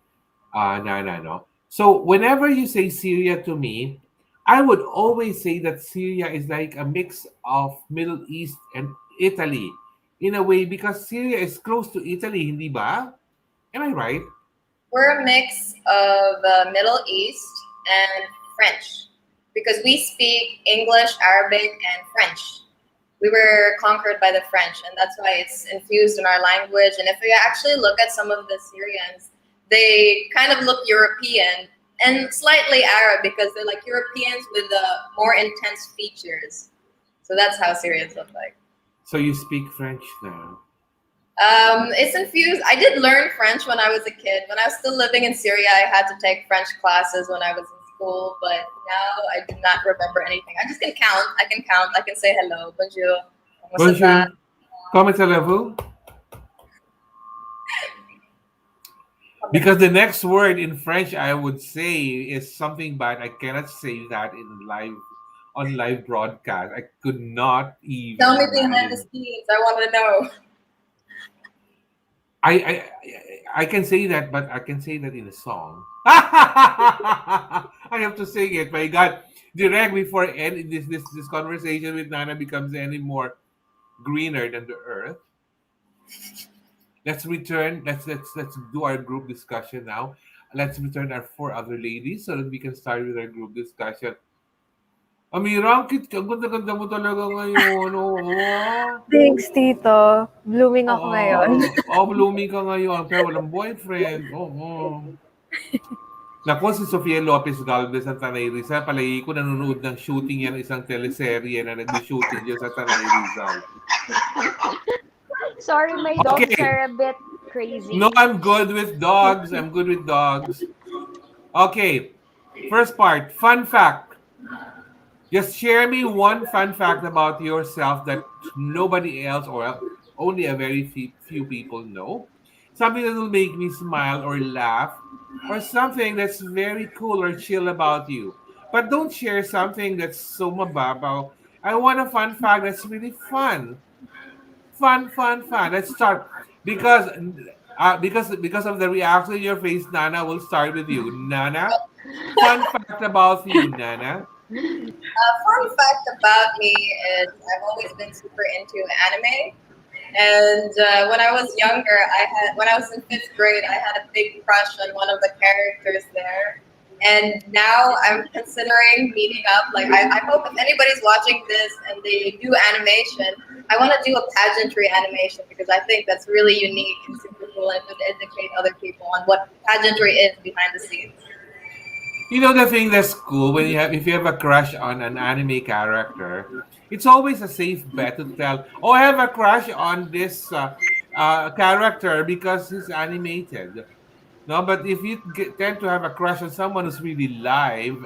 Nana, no? So whenever you say Syria to me, I would always say that Syria is like a mix of Middle East and Italy in a way because Syria is close to Italy, hindi ba? Am I right?
We're a mix of Middle East and French because we speak English, Arabic, and French. We were conquered by the French, and that's why it's infused in our language. And if you actually look at some of the Syrians, they kind of look European and slightly Arab because they're like Europeans with more intense features. So that's how Syrians look like.
So you speak French now.
It's infused. I did learn French when I was a kid. When I was still living in Syria, I had to take French classes when I was in school, but now I do not remember anything. I just can count. I can count. I can say hello, bonjour, comment ça va?
Bonjour. Comment allez-vous? Because the next word in French I would say is something bad. I cannot say that in live on live broadcast. I could not even
Tell me behind the
imagine.
scenes. I want to know.
I, I I can say that, but I can say that in a song. I have to sing it. My God, direct before any this conversation with Nana becomes any more greener than the earth. Let's return. Let's do our group discussion now. Let's return our four other ladies so that we can start with our group discussion. Amira, ang ganda-ganda mo talaga ngayon. Oo.
Thanks, Tito. Blooming ako ngayon.
Oo. Oh, blooming ka ngayon. Pero walang boyfriend. Oo. Naku, si Sofia Lopez Galve sa Tanay Rizal. Palagi ko nanonood ng shooting yan, isang teleserye na nag-shooting dyan sa Tanay Rizal.
Sorry, my dogs
Okay.
are a bit crazy.
No, I'm good with dogs. I'm good with dogs. Okay. First part, fun fact. Just share me one fun fact about yourself that nobody else or only a very few people know. Something that will make me smile or laugh, or something that's very cool or chill about you. But don't share something that's so mababaw. I want a fun fact that's really fun. Fun, fun, fun. Let's start because because of the reaction in your face, Nana will start with you. Nana, fun fact about you, Nana.
Fun fact about me is I've always been super into anime. And when I was younger, when I was in fifth grade, I had a big crush on one of the characters there. And now I'm considering meeting up. Like I hope if anybody's watching this and they do animation, I want to do a pageantry animation because I think that's really unique and super cool and would educate other people on what pageantry is behind the scenes.
You know the thing that's cool when you have if you have a crush on an anime character, it's always a safe bet to tell, "Oh, I have a crush on this character because he's animated." No, but if you tend to have a crush on someone who's really live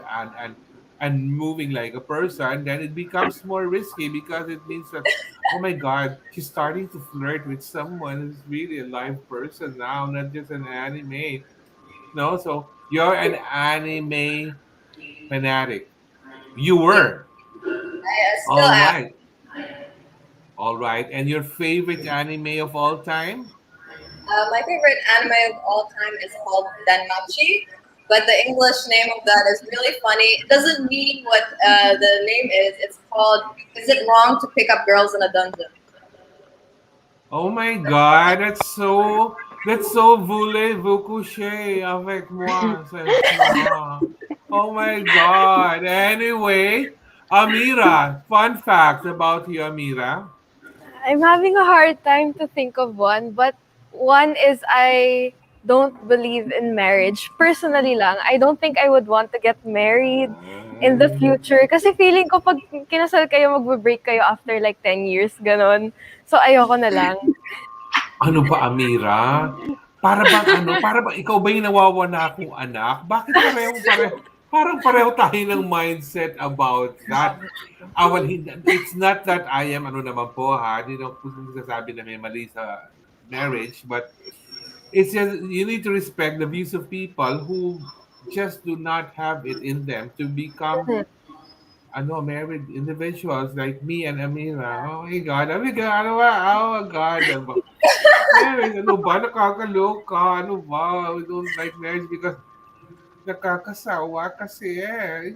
and moving like a person, then it becomes more risky because it means that, oh my God, she's starting to flirt with someone who's really a live person now, not just an anime. No, so you're an anime fanatic. You were.
I still
All
am.
right. All right. And your favorite anime of all time?
My favorite anime of all time is called Danmachi, but the English name of that is really funny. It doesn't mean what the name is. It's called "Is It Wrong to Pick Up Girls in a Dungeon?"
Oh my God, that's so voulez-vous coucher avec moi ce soir. Oh my God. Anyway, Amira, fun fact about you, Amira.
I'm having a hard time to think of one, but one is I don't believe in marriage. Personally lang, I don't think I would want to get married in the
Ay,
future. Kasi feeling ko pag kinasal kayo, magbe-break kayo after like 10 years, ganon. So ayoko na lang.
ano ba, Amira? Para bang ikaw ba yung nawawana akong anak? Bakit parang pareho tayo ng mindset about that. Well, it's not that I am, ano naman po ha, hindi naman po sasabi na may mali sa marriage, but it's just, you need to respect the views of people who just do not have it in them to become married individuals like me and Ameera. Oh my God, ano ba? Oh my God. Ano ba? Marriage, ano ba? Nakakaloka. Ano ba? We don't like marriage because nakakasawa kasi eh.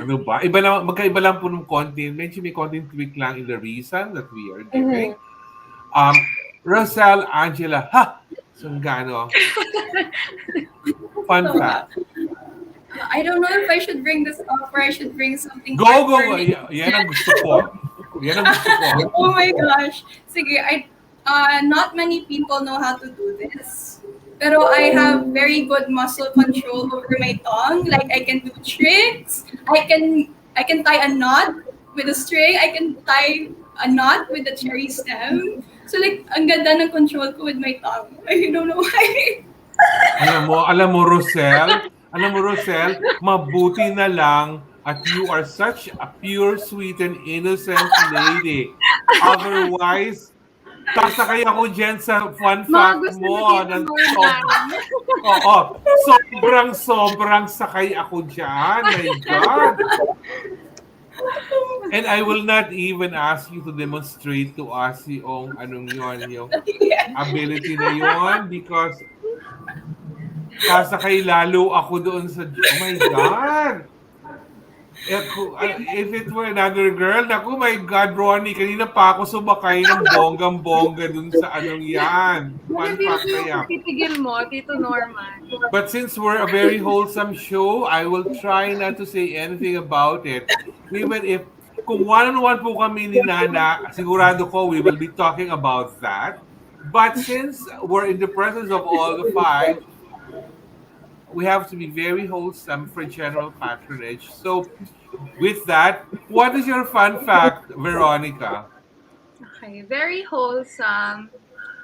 Ano ba? Magkaiba lang po ng konti. Medyo may konting tweak lang in the reason that we are giving. Rocel Angela, Songano. Fun
So,
fact.
I don't know if I should bring this up or I should bring something
Go.
heartwarming.
Yan ang gusto ko. Yan ang gusto ko.
Oh my gosh. Sige, not many people know how to do this. Pero I have very good muscle control over my tongue. Like I can do tricks. I can tie a knot with a string. I can tie a knot with a cherry stem. So like ang ganda ng control ko with my tongue. I don't know why.
Alam mo, Rosel, mabuti na lang at you are such a pure, sweet, and innocent lady. Otherwise, sasakay ako dyan sa fun
Mga
fact
gusto
mo.
na
Ng
Norman.
Oo, sobrang sakay ako dyan. My God. And I will not even ask you to demonstrate to us yung yung ability na yon because sasakay lalo ako doon sa... Oh my God! If it were another girl, naku, my God, Roni, kanina pa ako sumakay ng bonggang-bongga dun sa yan. Fun fact na yan.
Titigil mo, Tito Norman.
But since we're a very wholesome show, I will try not to say anything about it. Even if, kung one-on-one po kami ni Nana, sigurado ko we will be talking about that. But since we're in the presence of all the five, we have to be very wholesome for general patronage. So, with that, what is your fun fact, Veronica?
Okay, very wholesome.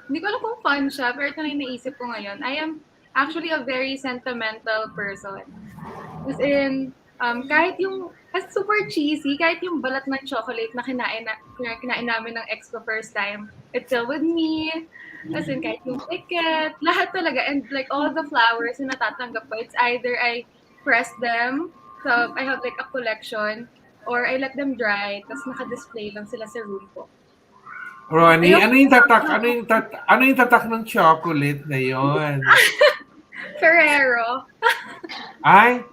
Hindi ko alam kung fun siya, pero ito na yung naisip ko ngayon. I am actually a very sentimental person. As in, super cheesy, kahit yung balat ng chocolate na kinain namin ng ex ko first time, it's still with me. As in, kahit yung ticket, lahat talaga. And like all the flowers na natatanggap ko, it's either I press them, so I have like a collection, or I let them dry, tapos naka-display lang sila sa room ko.
Roni, ano yung tatak ng chocolate na yon?
Ferrero.
Ay,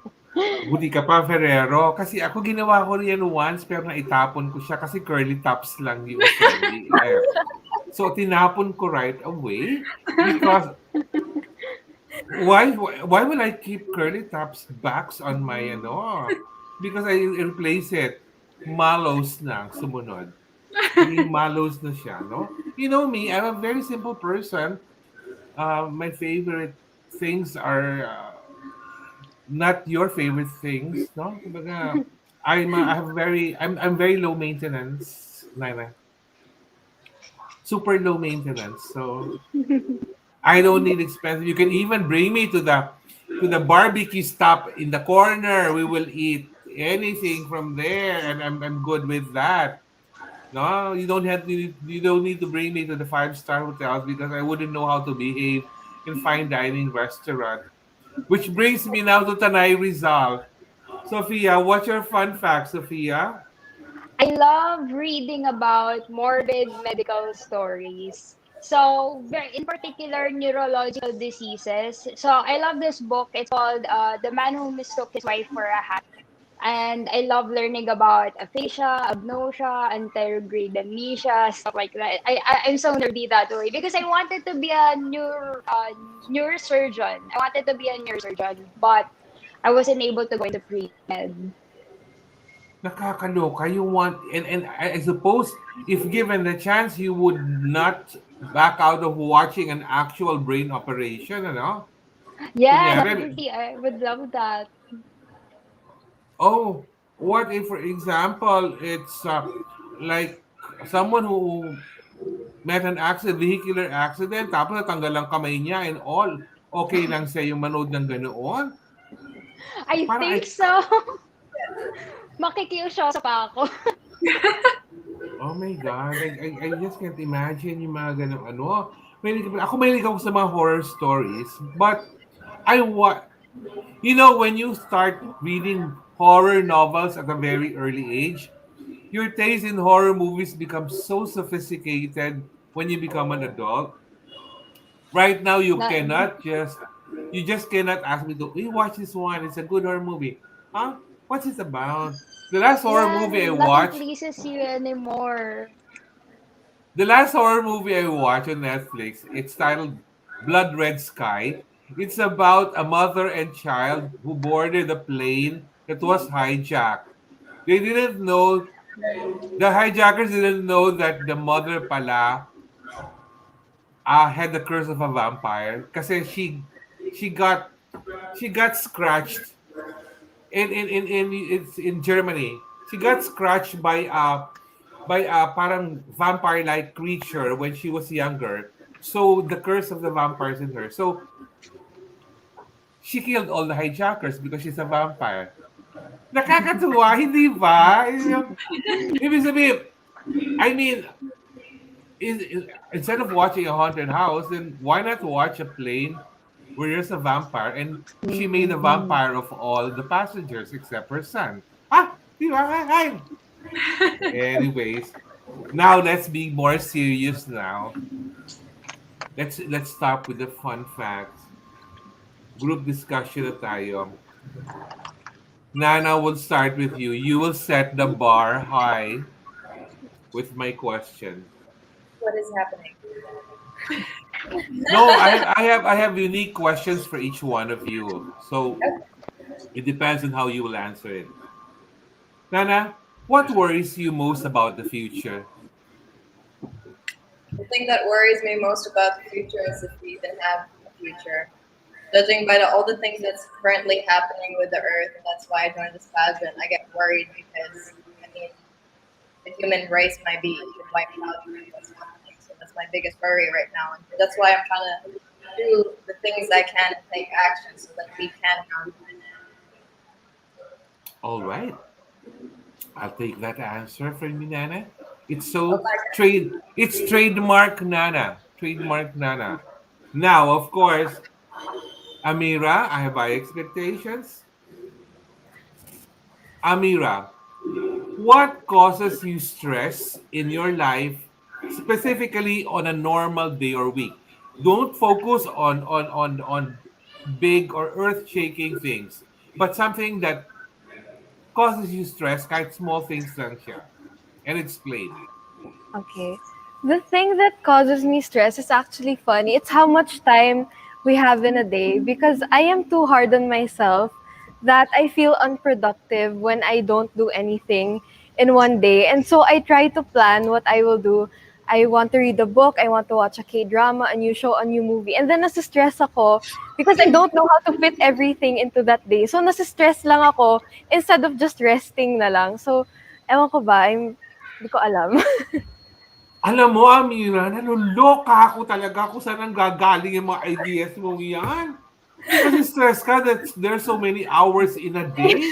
buti ka pa, Ferrero. Kasi ako ginawa ko yan once, pero naitapon ko siya kasi curly tops lang yung candy. So, tinapon ko right away because why will I keep curly tops backs on my Because I replace it. Mallows na sumunod. Mallows na siya, no? You know me, I'm a very simple person. My favorite things are not your favorite things, no? Kumbaga, I'm very low maintenance, Naila. Super low maintenance. So I don't need expensive. You can even bring me to the barbecue stop in the corner. We will eat anything from there, and I'm good with that. No, you don't need to bring me to the 5-star hotels because I wouldn't know how to behave in fine dining restaurant. Which brings me now to Tanay Rizal. Sofia, what's your fun fact, Sofia?
I love reading about morbid medical stories. So, in particular, neurological diseases. So, I love this book. It's called The Man Who Mistook His Wife for a Hat. And I love learning about aphasia, agnosia, anterograde amnesia, stuff like that. I'm so nerdy that way because I wanted to be a neurosurgeon. I wanted to be a neurosurgeon, but I wasn't able to go into pre-med.
Nakakaloka. You want, and I suppose if given the chance, you would not back out of watching an actual brain operation,
Yeah,
Kunyari,
definitely. I would love that.
oh, what if, for example, it's like someone who met an vehicular accident, tapos natanggal ang kamay niya and all. Okay lang sa'yo manood ng ganoon?
I
Parang
think so. Makikiusyoso pa ako.
oh my God, I just can't imagine yung mga gano'ng Ako mahilig ako sa mga horror stories, but I wa You know, when you start reading horror novels at a very early age, your taste in horror movies becomes so sophisticated when you become an adult. Right now,
Not,
you just cannot ask me to, hey, watch this one. It's a good horror movie. Huh? What's it about? The last horror
yeah,
movie I
nothing
watched,
pleases you anymore.
the last horror movie I watched on Netflix, it's titled Blood Red Sky. It's about a mother and child who boarded a plane that was hijacked. They didn't know, the hijackers didn't know that the mother pala had the curse of a vampire kasi she got she got scratched in it's in Germany. She got scratched by a parang vampire like creature when she was younger. So the curse of the vampires in her. So she killed all the hijackers because she's a vampire. Nakakatuwa, hindi ba? Ibig sabihin, I mean, instead of watching a haunted house, then why not watch a plane where there's a vampire and she made a vampire of all the passengers except her son? Ah, di ba? Ay. Anyways, now let's be more serious now. Let's start with the fun facts. Group discussion na tayo. Nana, will start with you. You will set the bar high with my question.
What is happening?
No, I have unique questions for each one of you. So it depends on how you will answer it. Nana, what worries you most about the future?
The thing that worries me most about the future is if we even have a future. Judging by all the things that's currently happening with the earth, and that's why I joined this pageant, I get worried because, I mean, the human race might be wiped out due to what's happening. So that's my biggest worry right now. And that's why I'm trying to do the things I can and take action so that we can have.
All right. I'll take that answer from you, Nana. It's so
Okay.
it's trademark Nana. Trademark Nana. Now, of course, Amira, I have high expectations. Amira, what causes you stress in your life, specifically on a normal day or week? Don't focus on big or earth-shaking things, but something that causes you stress, kahit small things lang siya. And explain.
Okay. The thing that causes me stress is actually funny. It's how much time we have in a day because I am too hard on myself that I feel unproductive when I don't do anything in one day. And so I try to plan what I will do. I want to read a book, I want to watch a K-drama, a new show, a new movie. And then nasa-stress ako because I don't know how to fit everything into that day. So nasa-stress lang ako instead of just resting na lang. So ewan ko ba, hindi ko alam.
Alam mo, Amira, naluloka ako talaga kung saan ang gagaling yung mga ideas mo yan. Kasi stress ka that there's so many hours in a day.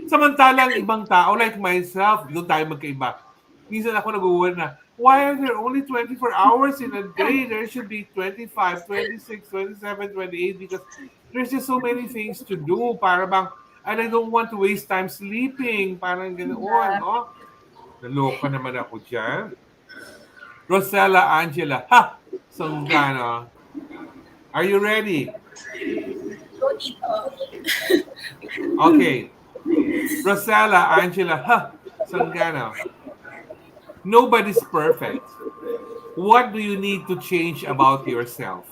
Samantalang ibang tao like myself, doon tayo magkaiba. Minsan ako nag-uwan na, why are there only 24 hours in a day? There should be 25, 26, 27, 28 because there's just so many things to do. Para bang, and I don't want to waste time sleeping. Parang ganoon, no? Naloka naman ako dyan. Rosella Angela, ha! Songano. Are you ready?
Go Tito.
Okay. Rosella Angela, ha! Songano. Nobody's perfect. What do you need to change about yourself?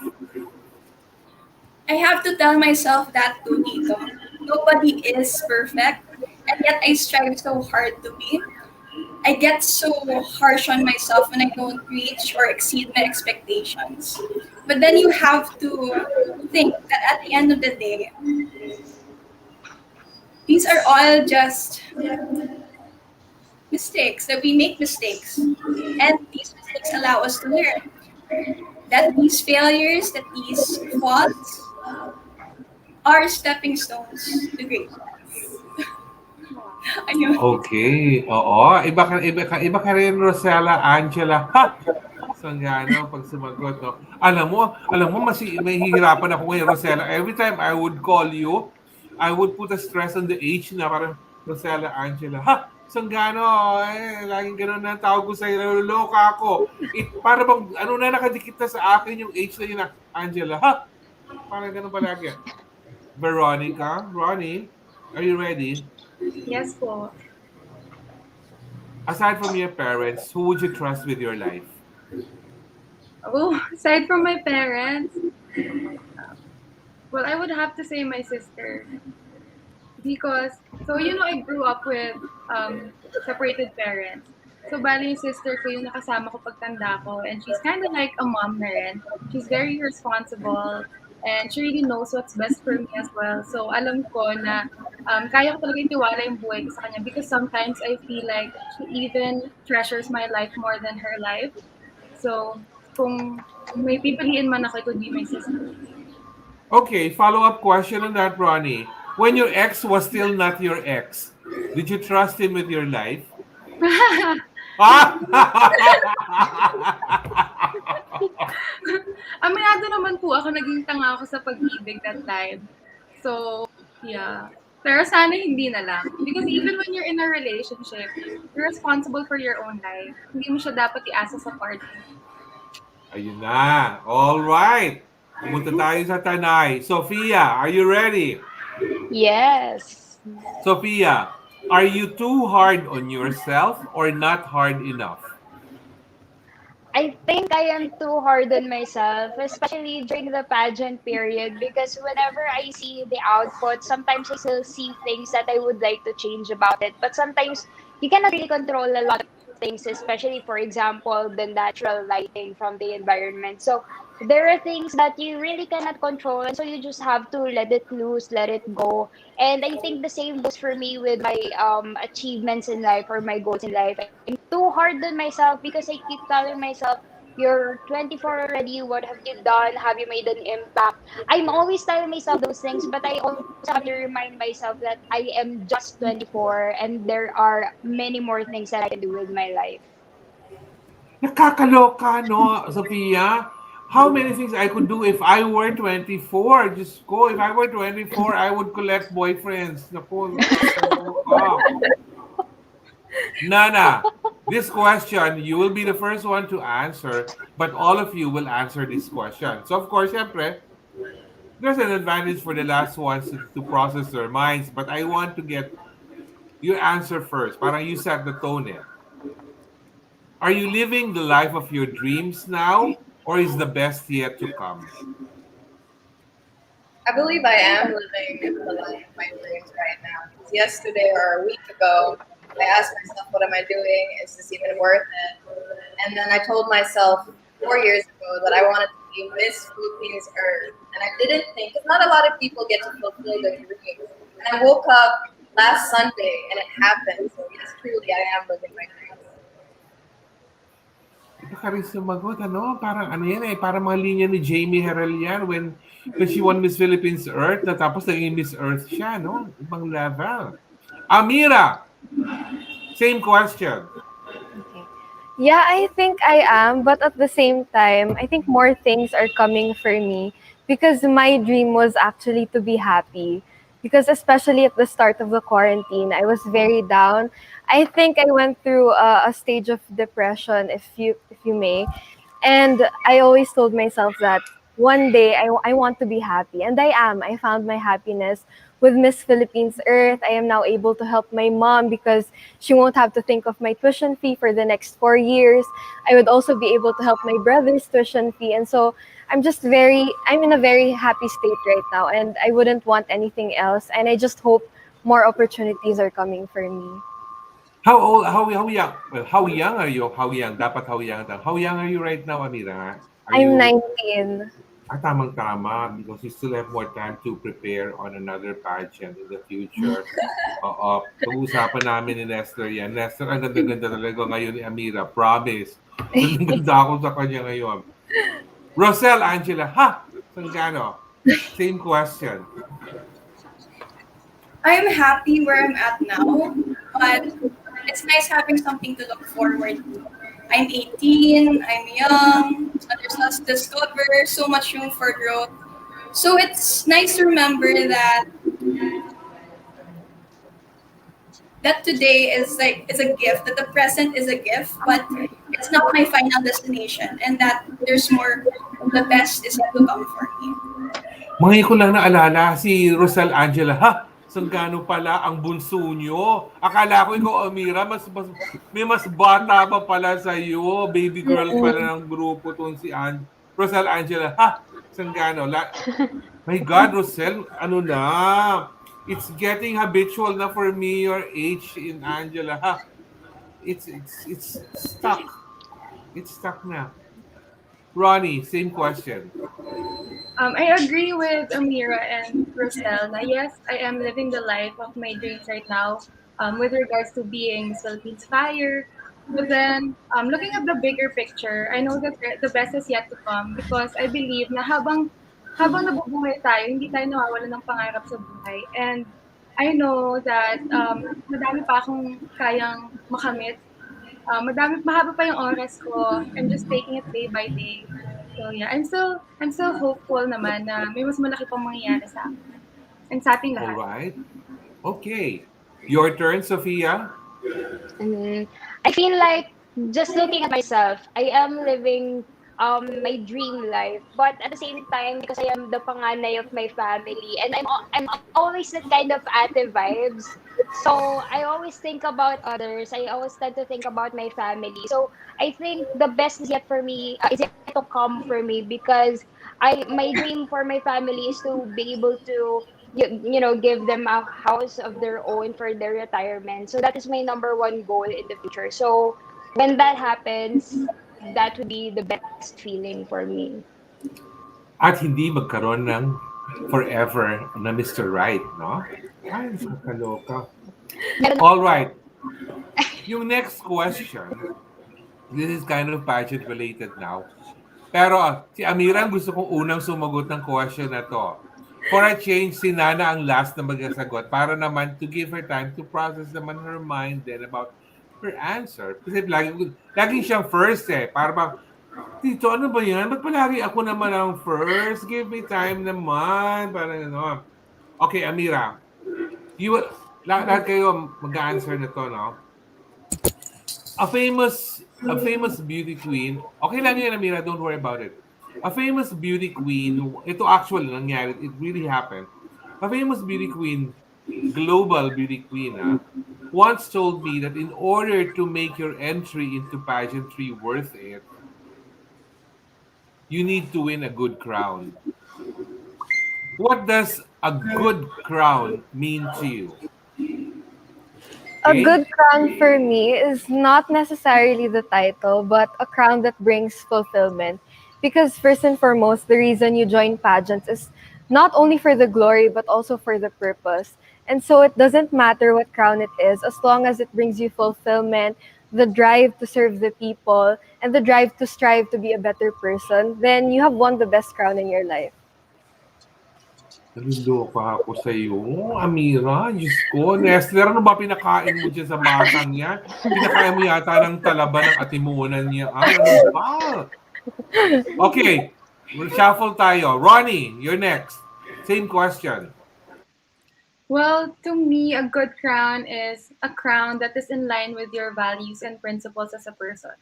I have to tell myself that too, Tito. Nobody is perfect, and yet I strive so hard to be. I get so harsh on myself when I don't reach or exceed my expectations. But then you have to think that at the end of the day, these are all just mistakes, that we make mistakes. And these mistakes allow us to learn. That these failures, that these faults are stepping stones to greatness. Ayun.
Okay. Oo. Iba ka rin, Rosella Angela. Ha! Songano, pag sumagot, no? Alam mo, may hihirapan ako ngayon, Rosella. Every time I would call you, I would put a stress on the H na parang Rosella Angela. Ha! Songano, laging ganun na ang tawag ko sa'yo. Naloloka ako. Para bang, nakadikit na sa akin yung H na yun na, Angela. Ha! Parang ganun palagi. Veronica, Ronnie, are you ready?
Yes po.
Aside from your parents, who would you trust with your life?
Oh, aside from my parents, well, I would have to say my sister. Because, so I grew up with separated parents. So, bali yung sister ko yung nakasama ko pagtanda ko. And she's kind of like a mom na rin. She's very responsible. And she really knows what's best for me as well. So, alam ko na kaya ko talaga itiwala yung buhay ko sa kanya. Because sometimes I feel like she even treasures my life more than her life. So, kung may pipiliin man ako, it would be my sister.
Okay, follow-up question on that, Ronnie. When your ex was still not your ex, did you trust him with your life? Ah!
Aminado naman po ako, naging tanga ako sa pag-ibig that time. So, yeah. Pero sana hindi na lang. Because even when you're in a relationship, you're responsible for your own life. Hindi mo siya dapat iasa sa partner.
Ayun na. All right. Pumunta tayo sa Tanay. Sofia, are you ready?
Yes.
Sofia, are you too hard on yourself or not hard enough?
I think I am too hard on myself, especially during the pageant period, because whenever I see the output, sometimes I still see things that I would like to change about it. But sometimes you cannot really control a lot of things, especially, for example, the natural lighting from the environment. So there are things that you really cannot control, and so you just have to let it loose, let it go. And I think the same goes for me with my achievements in life or my goals in life. I'm too hard on myself because I keep telling myself, you're 24 already. What have you done? Have you made an impact? I'm always telling myself those things, but I also have to remind myself that I am just 24 and there are many more things that I can do with my life.
Nakakaloka, no, Sofia? How many things I could do if I were 24? Just go. If I were 24, I would collect boyfriends. Naku, nakakaloka. Nana, this question, you will be the first one to answer, but all of you will answer this question. So, of course, syempre, there's an advantage for the last ones to process their minds, but I want to get your answer first. Parang you set the tone eh. Are you living the life of your dreams now, or is the best yet to come?
I believe I am living the life of my dreams right now. Because yesterday or a week ago, I asked myself, what am I doing? Is this even worth it? And then I told myself 4 years ago that I wanted to be Miss Philippines Earth. And I didn't think, because not a lot of people get to fulfill their dreams. And I woke up last Sunday and it happened. So yes, truly, I am living my dreams.
Ito ka rin sumagot, ano? Parang ano yan eh, parang mga linya ni Jamie Herrell yan when she won Miss Philippines Earth, na tapos naging Miss Earth siya, no? Ibang level. Ameera, same question.
Okay. Yeah, I think I am, but at the same time, I think more things are coming for me because my dream was actually to be happy. Because especially at the start of the quarantine, I was very down. I think I went through a stage of depression, if you may, and I always told myself that one day I want to be happy, and I am. I found my happiness with Miss Philippines Earth. I am now able to help my mom because she won't have to think of my tuition fee for the next 4 years. I would also be able to help my brother's tuition fee, and so I'm in a very happy state right now, and I wouldn't want anything else. And I just hope more opportunities are coming for me.
How old, how young? Well, how young are you? How young? Dapat how young. How young are you right now, Ameera? Are
I'm
you
19.
tamang-tama because you still have more time to prepare on another pageant in the future. Oo. Pag-uusapan namin ni Nestor yan. Nestor, ang ganda-ganda talaga ngayon ni Ameera. Promise. Ganda ako sa kanya ngayon. Rocel, Angela, ha? Songano. Same question.
I'm happy where I'm at now, but it's nice having something to look forward to. I'm 18, I'm young, so there's lots to discover, so much room for growth. So it's nice to remember that today is a gift, that the present is a gift, but it's not my final destination, and that there's more, the best is yet to come for me.
Mga ko lang naalala, si Rosal Angela, ha? Songano pala ang bunso nyo. Akala ko ikaw, Ameera, may mas bata pa pala sa'yo. Baby girl pala ng grupo tong si Rosal Angela. Ha? Songano. My God, Rosel, ano na? It's getting habitual na for me, your age in Angela. Ha? It's stuck. It's stuck na. Ronnie, same question.
I agree with Ameera and Rosel na yes, I am living the life of my dreams right now with regards to being Miss Philippines Fire. But then, looking at the bigger picture, I know that the best is yet to come because I believe na habang nabubuhay tayo, hindi tayo nawawalan ng pangarap sa buhay. And I know that madami pa akong kayang makamit. Mahaba pa yung oras ko. I'm just taking it day by day. So yeah, I'm still hopeful naman na may mas malaki pang mangyayari sa akin and sa ating
All
lahat.
right. Okay. Your turn, Sofia.
I feel like just looking at myself, I am living my dream life, but at the same time, because I am the panganay of my family, and I'm always that kind of ate vibes. So I always think about others. I always tend to think about my family. So I think the best is yet for me is yet to come for me because I my dream for my family is to be able to give them a house of their own for their retirement. So that is my number one goal in the future. So when that happens, that would be the best feeling for me.
At hindi magkaroon ng forever na Mr. Right, no? Ay, nakakaloka. All right. Yung next question, this is kind of pageant related now. Pero si Ameera ang gusto kong unang sumagot ng question na to. For a change, si Nana ang last na magsasagot para naman to give her time to process naman her mind then about her answer. Kasi lagi siyang first eh. Para bang, Tito, ano ba yan? Ba't palagi ako naman ang first? Give me time naman. Parang ano. Okay, Ameera. Lahat kayo mag-answer na to, no? A famous beauty queen. Okay lang yan, Ameera. Don't worry about it. A famous beauty queen. Ito actually nangyari. It really happened. A famous beauty queen, global beauty queen, once told me that in order to make your entry into pageantry worth it, you need to win a good crown. What does a good crown mean to you?
A
Okay?
good crown for me is not necessarily the title, but a crown that brings fulfillment. Because first and foremost, the reason you join pageants is not only for the glory, but also for the purpose. And so it doesn't matter what crown it is, as long as it brings you fulfillment, the drive to serve the people, and the drive to strive to be a better person, then you have won the best crown in your life.
Naliloka ako sa iyo, Ameera. Diyos ko. Nestle, ano ba pinakain mo dyan sa batang yan? Pinakain mo yata ng talaba ng atimunan niya. Ano ba? Okay. Shuffle tayo. Ronnie, you're next. Same question.
Well, to me, a good crown is a crown that is in line with your values and principles as a person.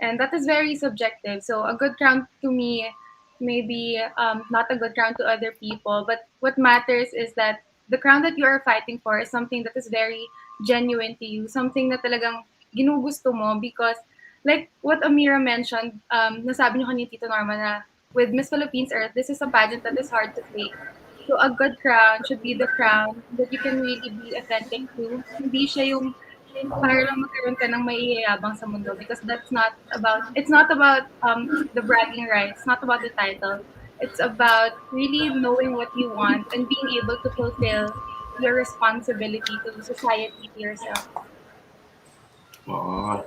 And that is very subjective. So a good crown to me may be not a good crown to other people, but what matters is that the crown that you are fighting for is something that is very genuine to you, something na talagang ginugusto mo because like what Ameera mentioned, nasabi niyo kanina Tito Norma na with Miss Philippines Earth, this is a pageant that is hard to fake. So a good crown should be the crown that you can really be authentic to. Hindi siya yung para lang magkaroon ka ng maiyayabang sa mundo because it's not about the bragging rights, it's not about the title. It's about really knowing what you want and being able to fulfill your responsibility to society, to yourself.
Oo.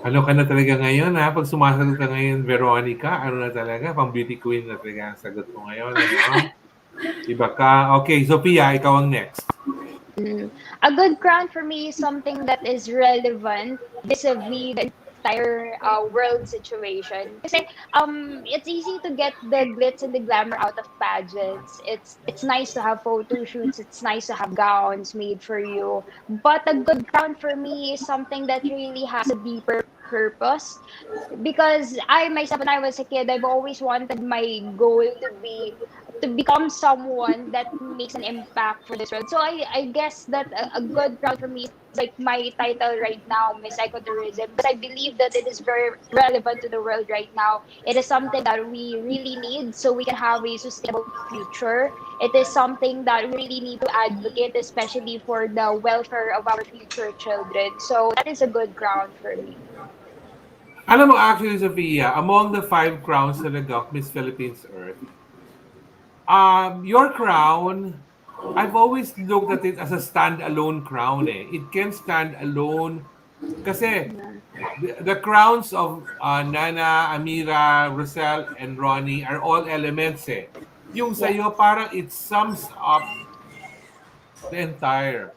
Ano ka na talaga ngayon, ha? Pag sumasagot ka ngayon, Veronica, ano na talaga? Pang beauty queen na talaga ang sagot mo ngayon, ano? Iba ka. Okay, Sofia, ikaw ang next.
A good crown for me is something that is relevant vis-a-vis the entire world situation. Kasi it's easy to get the glitz and the glamour out of pageants. It's nice to have photo shoots. It's nice to have gowns made for you. But a good crown for me is something that really has a deeper purpose. Because I myself, when I was a kid, I've always wanted my goal to become someone that makes an impact for this world. So I guess that a good crown for me is like my title right now, Miss Ecotourism, because I believe that it is very relevant to the world right now. It is something that we really need so we can have a sustainable future. It is something that we really need to advocate, especially for the welfare of our future children. So that is a good crown for me.
Alam mo actually, Sophia, among the five crowns talaga of Miss Philippines Earth, your crown, I've always looked at it as a standalone crown eh. It can stand alone kasi
Yeah.
the crowns of Nana, Ameera, Rocel, and Roni are all elements eh. Yung sa'yo,
Yes.
parang it sums up the entire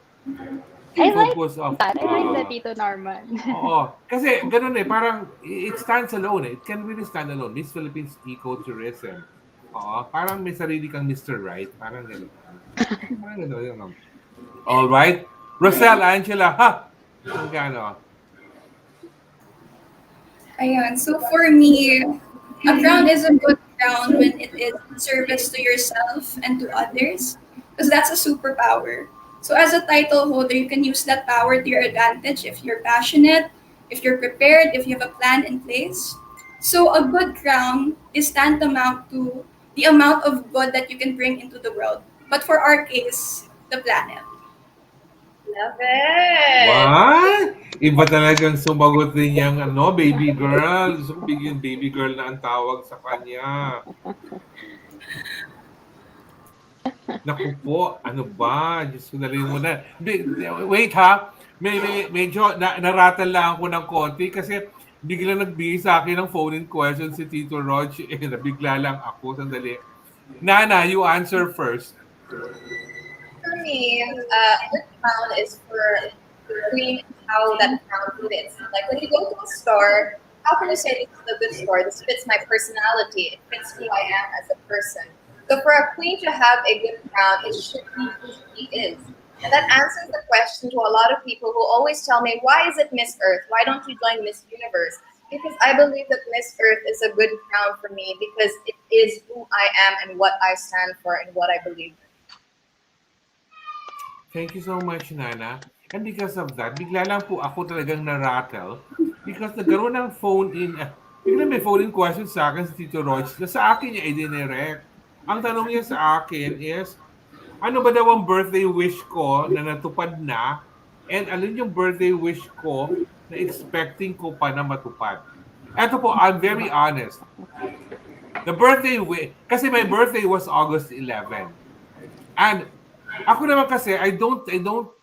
I like
focus of
that. I like that, Tito Norman.
oo. Kasi ganun eh, parang it stands alone eh. It can really stand alone. Miss Philippines Ecotourism. Oo, parang may sarili kang Mr. Right. Parang ganun. Parang ganun. Yun. All right. Rosel, Angela, ha? Songano.
Ayan. So for me, a crown is a good crown when it is in service to yourself and to others, because that's a superpower. So as a title holder, you can use that power to your advantage if you're passionate, if you're prepared, if you have a plan in place. So a good crown is tantamount to the amount of good that you can bring into the world. But for our case, the planet.
Love it.
What? Iba talagang sumagot din yung ano, baby girl. Gusto ko bigyan baby girl na ang tawag sa kanya. Naku po, ano ba? Diyos ko na rin muna. Wait ha, medyo naratal lang ako ng konti kasi bigla nagbigay sa akin ng phone-in question si Tito Rog. Nabigla lang ako. Sandali. Nana, you answer first.
For me, a good crown is for the queen and how that crown fits. Like when you go to a store, how can you say this is a good store? This fits my personality. It fits who I am as a person. So for a queen to have a good crown, it should be who she is. And that answers the question to a lot of people who always tell me, why is it Miss Earth? Why don't you join Miss Universe? Because I believe that Miss Earth is a good crown for me because it is who I am and what I stand for and what I believe.
Thank you so much, Nana. And because of that, bigla lang po ako talagang na-rattle because nagkaroon ng phone-in, bigla may phone-in question sa akin si Tito Roach na sa akin niya i-direct. Ang tanong niya sa akin is, ano ba daw ang birthday wish ko na natupad na and alin yung birthday wish ko na expecting ko pa na matupad? Eto po, I'm very honest. The birthday wish, kasi my birthday was August 11. And ako naman kasi, I don't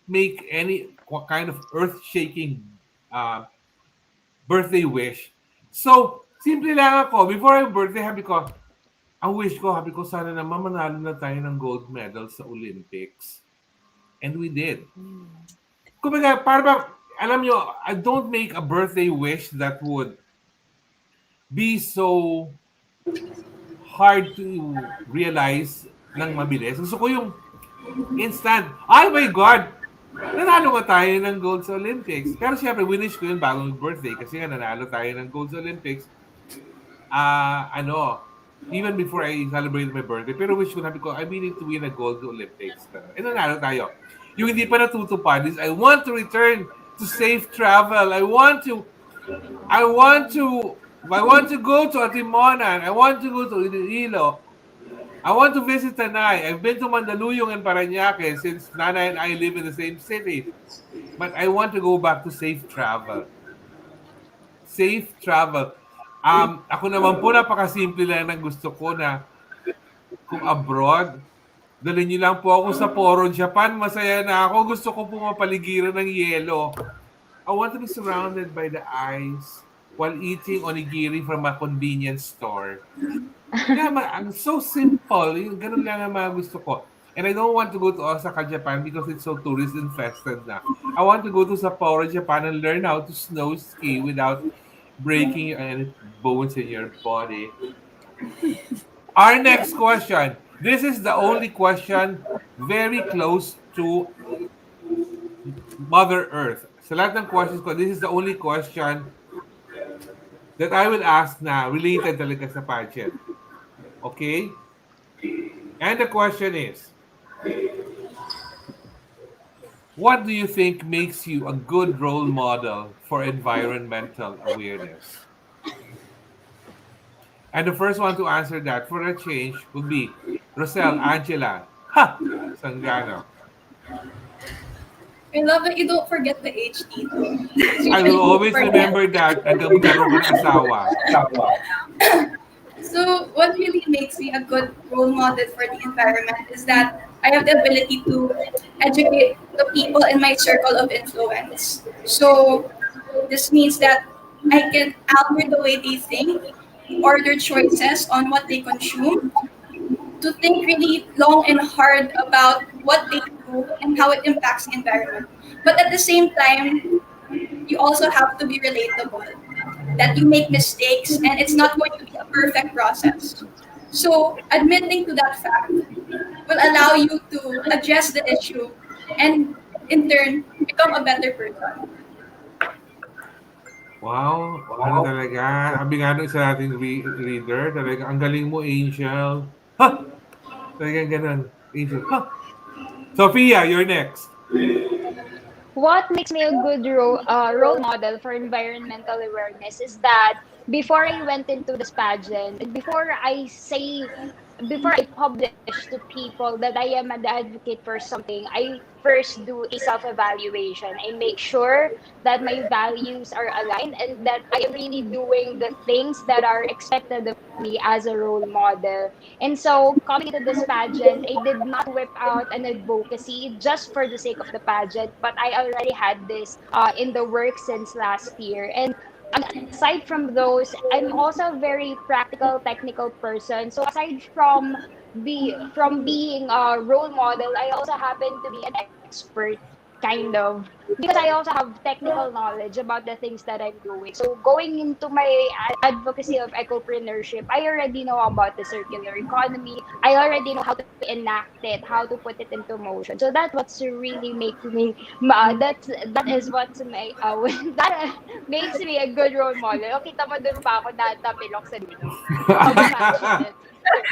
make any kind of earth-shaking uh, birthday wish. So, simple lang ako. Before my birthday, ang wish ko, habi ko, sana naman manalo na tayo ng gold medal sa Olympics. And we did. Kumbaga, parang, alam nyo, I don't make a birthday wish that would be so hard to realize ng mabilis. Gusto ko yung instant. Oh my God! Nanalo nga tayo ng gold sa Olympics. Pero syempre, winish ko yun bago birthday kasi nga nanalo tayo ng gold sa Olympics. Even before I celebrated my birthday. Pero wish ko, sabi ko, I need to win a gold Olympics. And nanalo tayo. Yung hindi pa natutupad is I want to return to safe travel. I want to go to Atimonan. I want to go to Iloilo. I want to visit Tanay. I've been to Mandaluyong and Parañaque since Nana and I live in the same city. But I want to go back to safe travel. Safe travel. Ako naman po, napakasimple lang ng gusto ko na kung abroad, dalhin niyo lang po ako sa Poro, Japan. Masaya na ako. Gusto ko po mapaligiran ng yelo. I want to be surrounded by the ice while eating onigiri from a convenience store. Yeah, ang so simple. Yung ganun lang ang mga gusto ko. And I don't want to go to Osaka, Japan because it's so tourist infested na. I want to go to Sapporo, Japan and learn how to snow ski without breaking any bones in your body. Our next question. This is the only question very close to Mother Earth. Sa lahat ng questions ko, this is the only question that I will ask na related talaga sa pageant. Okay? And the question is, what do you think makes you a good role model for environmental awareness? And the first one to answer that for a change would be Rocel Angela. Ha! Songano.
I love that you don't forget the H, Tito.
I will
Usually you
always
forget.
remember that hanggang magkaroon ka ng asawa.
So what really makes me a good role model for the environment is that I have the ability to educate the people in my circle of influence. So this means that I can alter the way they think or their choices on what they consume, to think really long and hard about what they do and how it impacts the environment. But at the same time, you also have to be relatable, that you make mistakes and it's not going to be a perfect process. So admitting to that fact will allow you to address the issue and in turn become a better person.
Wow, ano talaga? Sabi nga nung isa nating reader, talaga, ang galing mo, Angel. Ha! Talagang ganun. Angel, ha! Sofia, you're next.
What makes me a good role model for environmental awareness is that before I went into this pageant, before I publish to people that I am an advocate for something, I first do a self evaluation. I make sure that my values are aligned and that I am really doing the things that are expected of me as a role model. And so, coming into this pageant, I did not whip out an advocacy just for the sake of the pageant, but I already had this in the work since last year. And aside from those, I'm also a very practical, technical person. So aside from being a role model, I also happen to be an expert, kind of, because I also have technical knowledge about the things that I'm doing. So going into my advocacy of ecopreneurship, I already know about the circular economy. I already know how to enact it, how to put it into motion. So that's what's really making me that is what's my that makes me a good role model. O, kita mo dun pa ako natapilok sa dulo. How passionate.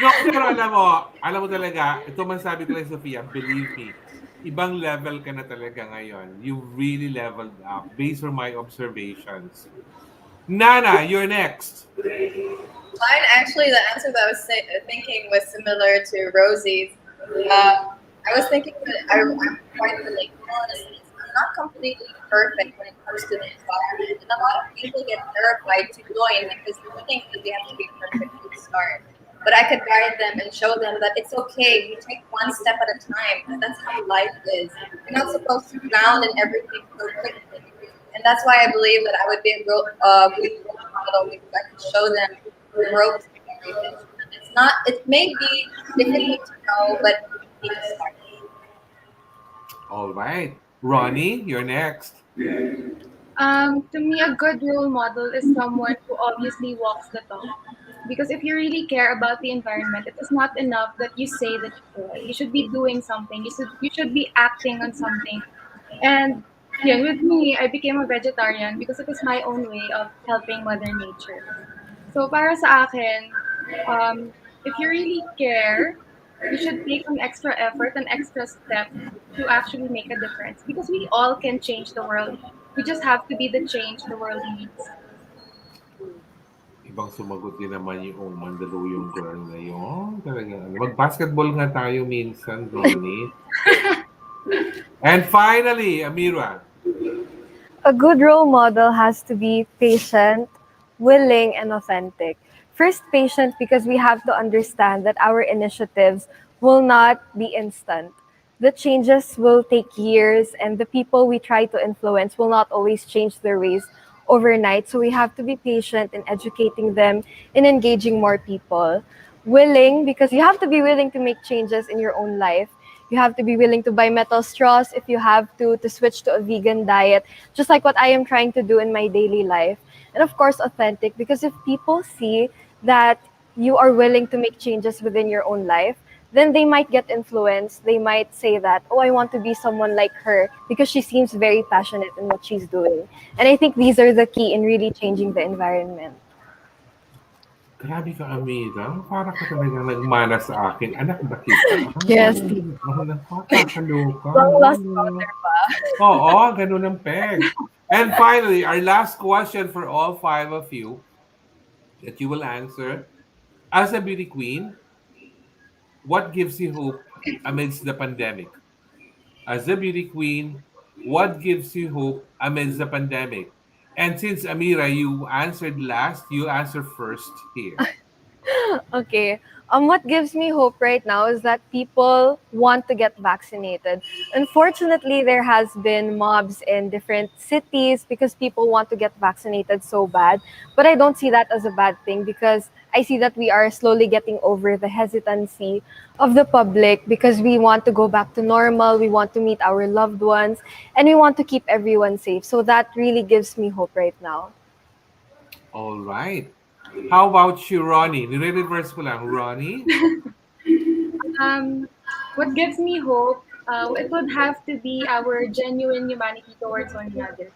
No, pero alam mo talaga, ito man sabi ko kay Sofia, believe me, ibang level ka na talaga ngayon. You really leveled up based on my observations. Nana, you're next.
Mine, actually, the answer that I was thinking was similar to Rosie's. I was thinking that I'm quite relatable in a sense. I'm not completely perfect when it comes to the environment, and a lot of people get terrified to join because they think that they have to be perfect to start. But I could guide them and show them that it's okay. You take one step at a time, and that's how life is. You're not supposed to drown in everything so quickly. And that's why I believe that I would be a good role model because I could show them the ropes and everything. It's not. It may be difficult to know, but you need to start.
All right. Ronnie, you're next.
To me, a good role model is someone who obviously walks the talk. Because if you really care about the environment, it is not enough that you say that you care. You should be doing something. You should be acting on something. And yeah, with me, I became a vegetarian because it is my own way of helping Mother Nature. So para sa akin, if you really care, you should take an extra effort, an extra step to actually make a difference. Because we all can change the world. We just have to be the change the world needs.
Ibang sumagot din naman yung Mandaluyong girl na yun. Talagang ano. Mag-basketball nga tayo minsan, Ronnie. And finally, Ameera.
A good role model has to be patient, willing, and authentic. First, patient because we have to understand that our initiatives will not be instant. The changes will take years, and the people we try to influence will not always change their ways overnight. So we have to be patient in educating them, in engaging more people. Willing because you have to be willing to make changes in your own life. You have to be willing to buy metal straws if you have to switch to a vegan diet, just like what I am trying to do in my daily life. And of course, authentic, because if people see that you are willing to make changes within your own life, then they might get influenced. They might say that, oh, I want to be someone like her because she seems very passionate in what she's doing. And I think these are the key in really changing the environment.
Grabe ka, Amira. Para ka talagang nagmana sa akin. Anak ba kita?
Yes,
Oh, nakakaloka,
long
no?
lost daughter pa.
Oo, ganun ang peg. And finally, our last question for all five of you that you will answer. As a beauty queen, what gives you hope amidst the pandemic? As a beauty queen, what gives you hope amidst the pandemic? And since Amira, you answered last, you answer first here.
Okay. What gives me hope right now is that people want to get vaccinated. Unfortunately, there has been mobs in different cities because people want to get vaccinated so bad. But I don't see that as a bad thing because I see that we are slowly getting over the hesitancy of the public because we want to go back to normal, we want to meet our loved ones, and we want to keep everyone safe. So that really gives me hope right now.
All right. How about you, Ronnie? Nire-reverse ko lang. Ronnie?
Um, what gives me hope, it would have to be our genuine humanity towards one another.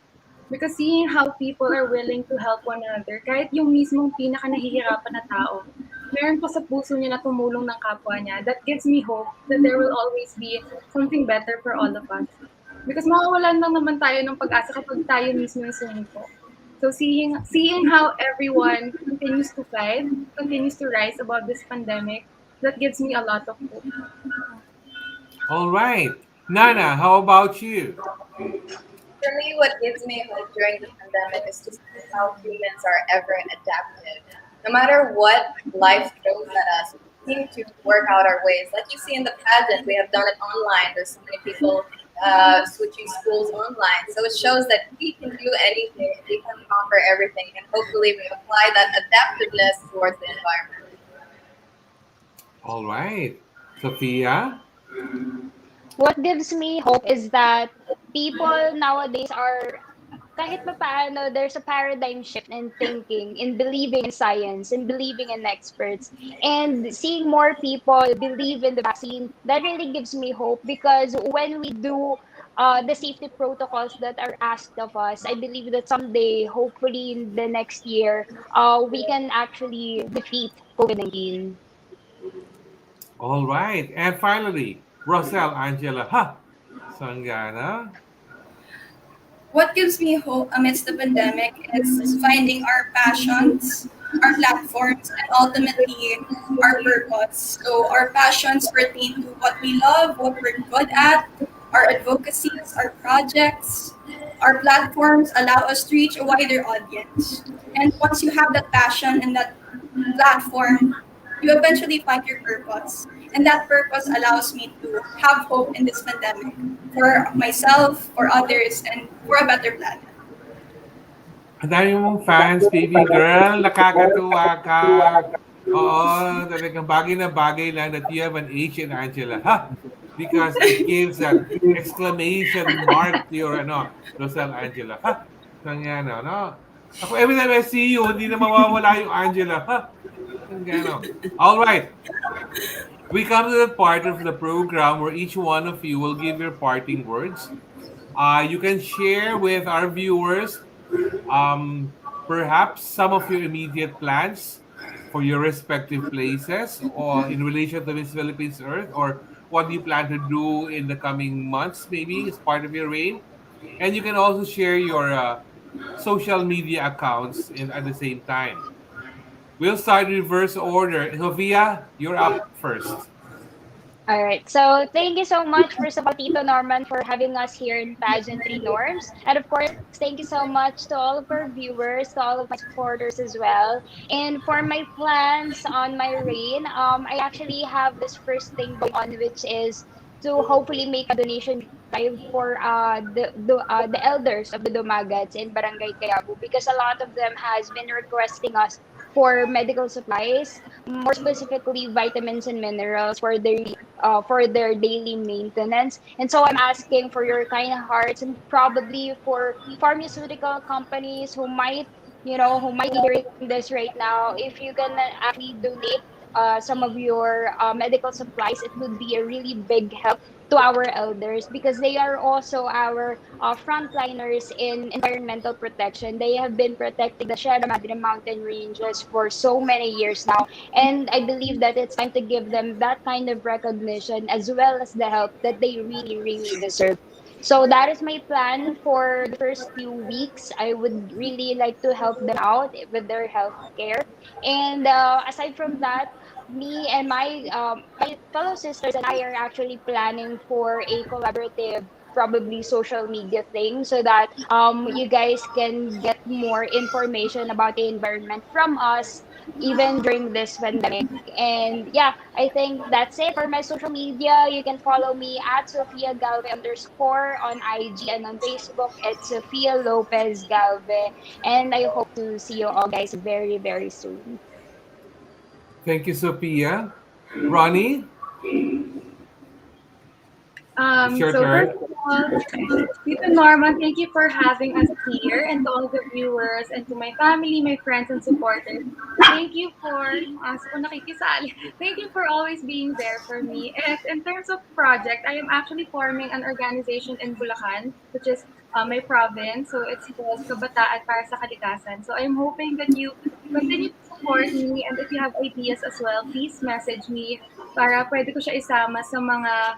Because seeing how people are willing to help one another, kahit yung mismong pinaka nahihirapan na tao, meron pa sa puso niya na tumulong ng kapwa niya, that gives me hope that there will always be something better for all of us. Because mawawalan lang naman tayo ng pag-asa kapag tayo mismo yung sumiko. So seeing how everyone continues to fight, continues to rise above this pandemic, that gives me a lot of hope.
All right. Nana, how about you?
For me, what gives me hope during the pandemic is to see how humans are ever adaptive. No matter what life throws at us, we seem to work out our ways. Like you see in the pageant, we have done it online. There's so many people switching schools online. So it shows that we can do anything, we can conquer everything, and hopefully we apply that adaptiveness towards the environment.
All right. Sophia?
What gives me hope is that people nowadays are kahit pa paano, there's a paradigm shift in thinking, in believing in science, in believing in experts. And seeing more people believe in the vaccine, that really gives me hope because when we do the safety protocols that are asked of us, I believe that someday, hopefully in the next year, we can actually defeat COVID-19.
All right. And finally, Rosel Angela. Ha! Sangana.
What gives me hope amidst the pandemic is finding our passions, our platforms, and ultimately our purpose. So our passions pertain to what we love, what we're good at, our advocacies, our projects. Our platforms allow us to reach a wider audience. And once you have that passion and that platform, you eventually find your purpose. And that purpose allows me to have hope in this pandemic for myself, for others, and for a better planet.
Ang dami mong fans, baby girl. Nakakatuwa ka. Oo, talagang bagay na bagay lang that you have an H in Angela. Ha! Because it gives that exclamation mark to your, Rosel Angela. Ha! Sangyan, no? Ako, every time I see you, hindi na mawawala yung Angela. Ha! Sangyan, all right. We come to the part of the program where each one of you will give your parting words. You can share with our viewers perhaps some of your immediate plans for your respective places or in relation to Miss Philippines Earth, or what do you plan to do in the coming months, maybe as part of your reign. And you can also share your social media accounts at the same time. We'll start in reverse order. Sofia, you're up first.
All right. So thank you so much, first of all, Tito Norman, for having us here in Pageantry Norms. And of course, thank you so much to all of our viewers, to all of my supporters as well. And for my plans on my reign, I actually have this first thing going on, which is to hopefully make a donation drive for the elders of the Dumagats in Barangay Kayabu because a lot of them has been requesting us for medical supplies, more specifically vitamins and minerals for their for their daily maintenance. And so I'm asking for your kind hearts, and probably for pharmaceutical companies who might, who might be hearing this right now, if you can actually donate some of your medical supplies, it would be a really big help to our elders, because they are also our frontliners in environmental protection. They have been protecting the Sierra Madre mountain ranges for so many years now. And I believe that it's time to give them that kind of recognition as well as the help that they really, really deserve. So that is my plan for the first few weeks. I would really like to help them out with their health care. And aside from that, me and my fellow sisters and I are actually planning for a collaborative, probably social media thing, so that you guys can get more information about the environment from us even during this pandemic. And yeah, I think that's it for my social media. You can follow me at Sofia Galve underscore on IG, and on Facebook it's Sofia Lopez Galve. And I hope to see you all guys very, very soon.
Thank you, Sophia. Ronnie, it's your
So first
turn.
of all, Tito Norman, thank you for having us here, and to all the viewers, and to my family, my friends, and supporters. Thank you for, so nakikisali. Thank you for always being there for me. And in terms of project, I am actually forming an organization in Bulacan, which is my province. So it's called Kabataan para sa Kalikasan. So I'm hoping that you continue to support me, and if you have ideas as well, please message me para pwede ko siya isama sa mga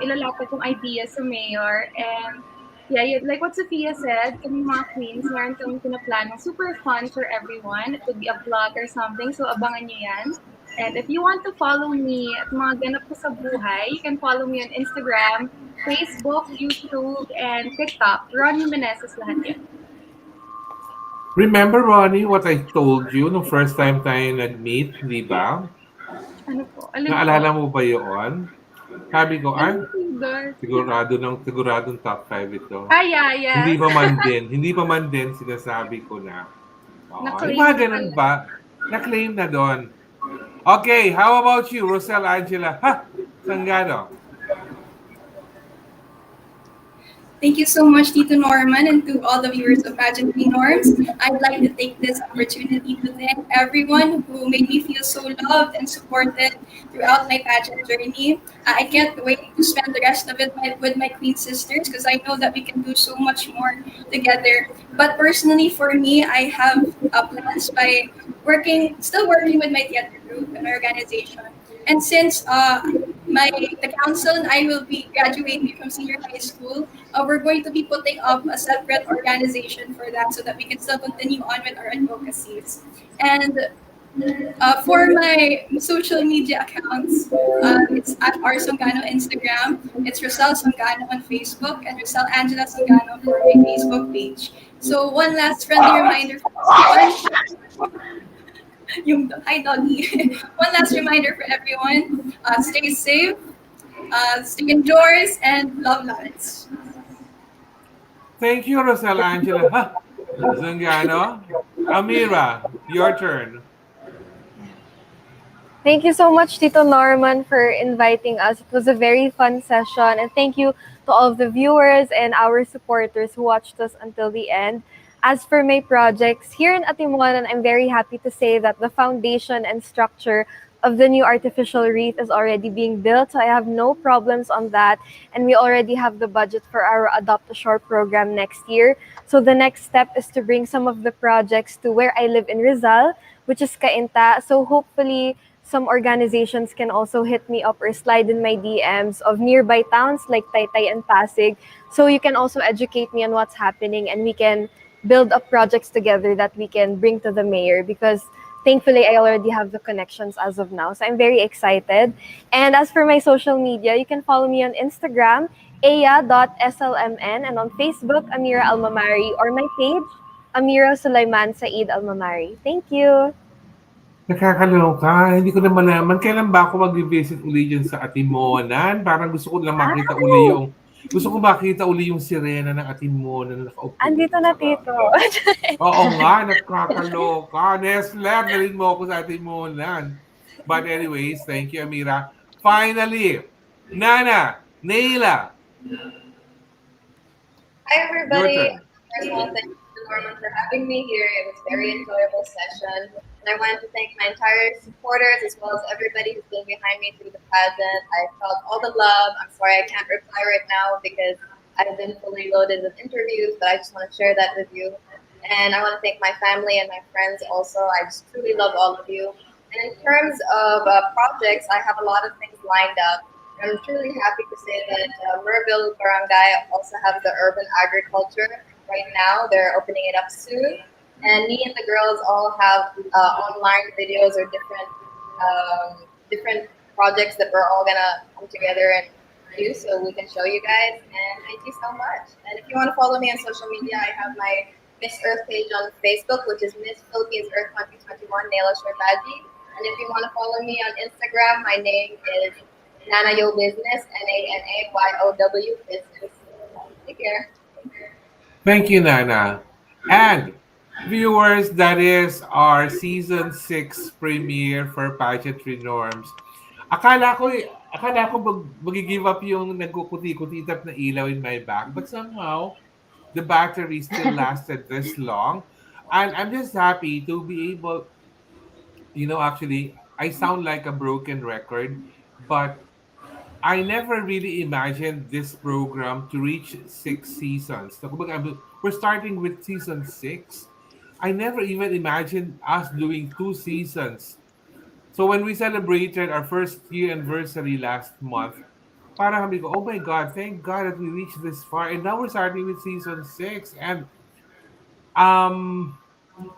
ilalapit kong ideas sa mayor. And yeah, like what Sophia said, kami mga queens, meron kami pinaplanong super fun for everyone. It could be a vlog or something, so abangan nyo yan. And if you want to follow me at mga ganap ko sa buhay, you can follow me on Instagram, Facebook, YouTube, and TikTok. Roni Meneses lahat yan.
Remember, Ronnie, what I told you nung first time tayo nag-meet, di ba?
Ano po? Alin
Naalala
po?
mo ba yun? Sabi ko,
Alin po, Dor?
siguradong top 5 ito.
Yeah,
Hindi
yes.
pa man din, hindi pa man din sinasabi ko na. Oh, yung
Na-claim
mga
na
ganun
pala.
ba? Na-claim na doon. Okay, how about you, Rocel Angela? Ha? Sangano.
Thank you so much, Tito Norman, and to all the viewers of Pageantry Norms. I'd like to take this opportunity to thank everyone who made me feel so loved and supported throughout my pageant journey. I can't wait to spend the rest of it with my Queen sisters, because I know that we can do so much more together. But personally, for me, I have plans by still working with my theater group and my organization. And since the council and I will be graduating from senior high school, we're going to be putting up a separate organization for that, so that we can still continue on with our advocacies. And for my social media accounts, it's at R Songano Instagram, it's Rocel Songano on Facebook, and Rocel Angela Songano for my Facebook page. So one last friendly reminder for everyone. Hi doggy. One last reminder for everyone: stay safe, stay indoors, and love lots.
Thank you, Rosal Angela. Ha? Sangano. Ameera, your turn.
Thank you so much, Tito Norman, for inviting us. It was a very fun session. And thank you to all of the viewers and our supporters who watched us until the end. As for my projects, here in Atimonan, I'm very happy to say that the foundation and structure of the new artificial reef is already being built. So I have no problems on that. And we already have the budget for our Adopt a Shore program next year. So the next step is to bring some of the projects to where I live in Rizal, which is Cainta. So hopefully, some organizations can also hit me up or slide in my DMs of nearby towns like Taytay and Pasig. So you can also educate me on what's happening, and we can build up projects together that we can bring to the mayor, because thankfully I already have the connections as of now. So I'm very excited. And as for my social media, you can follow me on Instagram, aya.slmn, and on Facebook, Ameera Almamari, or my page, Ameera Sulaiman Said Almamari. Thank you.
Nakakaloka. Hindi ko na malaman. Kailan ba ako mag-visit uli dyan sa Atimonan? Parang gusto ko lang makita uli yung... Gusto ko makita uli yung sirena ng Atimonan na nakaupo.
Andito na, Tito.
Oo nga, nakakaloka. Nesler, dalhin mo ako sa Atimonan. But anyways, thank you, Ameera. Finally, Nana, Naila,
Hi,
your
everybody.
turn.
First of all, thank you, Norman, for having me here. It was a very enjoyable session. And I wanted to thank my entire supporters as well as everybody who's been behind me through the pageant. I felt all the love. I'm sorry I can't reply right now because I've been fully loaded with interviews, but I just want to share that with you. And I want to thank my family and my friends also. I just truly love all of you. And in terms of projects, I have a lot of things lined up. I'm truly happy to say that Merville Barangay also has the urban agriculture right now. They're opening it up soon. And me and the girls all have online videos or different projects that we're all gonna come together and do so we can show you guys. And thank you so much. And if you want to follow me on social media, I have my Miss Earth page on Facebook, which is Miss Philippines Earth 2021, Naelah Alshorbaji. And if you want to follow me on Instagram, my name is Nanayo Business, Nanayow Business. Take care.
Thank you, Nana. And viewers, that is our season 6 premiere for Pageantry Norms. Akala ko mag-give up yung nagkukuti-kutitap na ilaw in my back, but somehow the battery still lasted this long. And I'm just happy to be able, actually, I sound like a broken record, but I never really imagined this program to reach 6 seasons. So, kumbaga, we're starting with season 6. I never even imagined us doing 2 seasons. So when we celebrated our first year anniversary last month, parang kami ko, oh my God, thank God that we reached this far. And now we're starting with season 6. And um,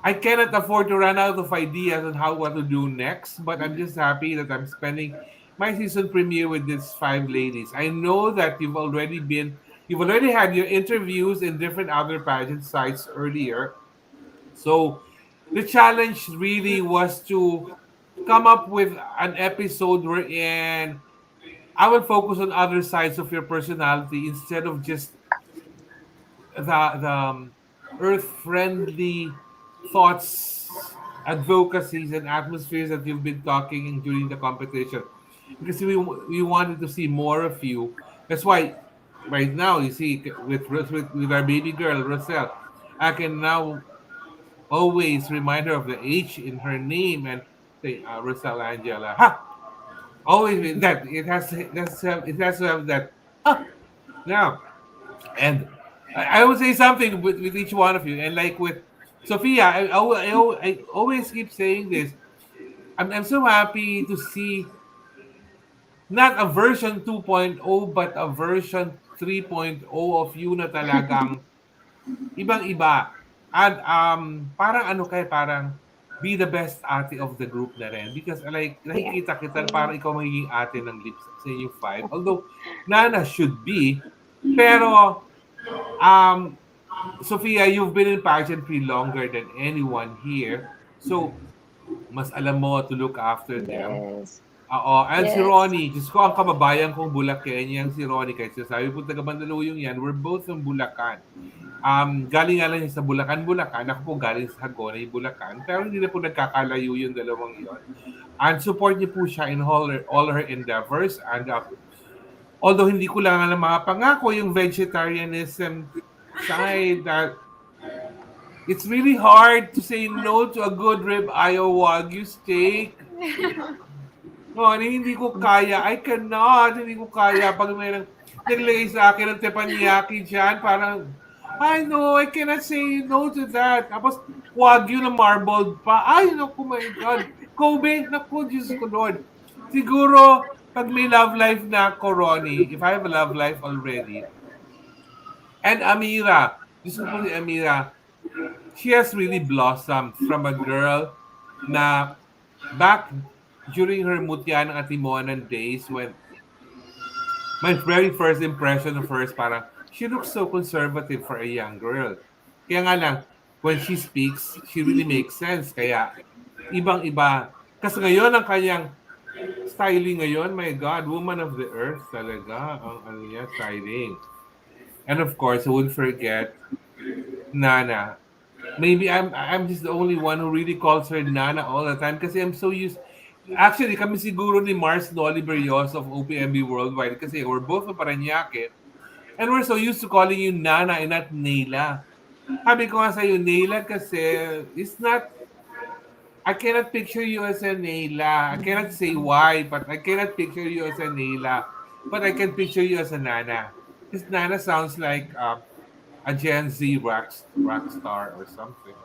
I cannot afford to run out of ideas on how what to do next, but I'm just happy that I'm spending my season premiere with these 5 ladies. I know that you've already had your interviews in different other pageant sites earlier. So the challenge really was to come up with an episode wherein I will focus on other sides of your personality instead of just the earth friendly thoughts, advocacies, and atmospheres that you've been talking in during the competition. Because we wanted to see more of you. That's why right now you see with our baby girl Rosel, I can now always remind her of the H in her name and say Rosel Angela. Ha! Always with that it has to have that. Ha! Now and I would say something with each one of you. And like with Sofia, I always keep saying this. I'm so happy to see not a version 2.0 but a version 3.0 of you na talagang ibang-iba. And parang ano kay parang be the best ate of the group na rin. Because like,
Yeah.
nakikita kita na parang ikaw magiging ate ng lips sa inyong 5. Although, Nana should be. Pero, um, Sophia, you've been in pageantry longer than anyone here. So, mas alam mo to look after them.
Yes.
Oo. And si
Yes.
Ronnie, Diyos ko, ang kababayan kong Bulakenyan, si Ronnie. Kasi sabi po, taga Mandaluyong yan. We're both from Bulacan. Galing nga lang siya sa Bulacan, Bulacan. Ako po galing sa Hagonay, Bulacan. Pero hindi na po nagkakalayo yung dalawang yon. And support niyo po siya in all her endeavors. And although hindi ko lang alam mga pangako yung vegetarianism side that it's really hard to say no to a good rib eye or wagyu steak. No, hindi ko kaya. I cannot. Hindi ko kaya. Pag may naglagay sa akin ng teppanyaki dyan, parang, I know, I cannot say no to that. Tapos, wagyu na marbled pa. Ay, naku, my God. Kobe, naku, Diyos ko, Lord. Siguro, pag may love life na ako, Ronnie, if I have a love life already, and Ameera, Diyos ko po si Ameera, she has really blossomed from a girl na back during her Mutya ng Atimonan days when my very first impression of her is parang she looks so conservative for a young girl. Kaya nga lang, when she speaks, she really makes sense. Kaya ibang-iba. Kasi ngayon ang kanyang styling ngayon, my God, woman of the earth talaga ang ano niya, styling. And of course, I wouldn't forget Nana. Maybe I'm just the only one who really calls her Nana all the time kasi I'm so used Actually, kami siguro ni Mars Noli Berrios of OPMB Worldwide kasi we're both from Paranaque and we're so used to calling you Nana and not Naila. Sabi ko nga sa'yo, Naila kasi it's not, I cannot picture you as a Naila. I cannot say why, but I cannot picture you as a Naila. But I can picture you as a Nana. Because Nana sounds like a Gen Z rock star or something.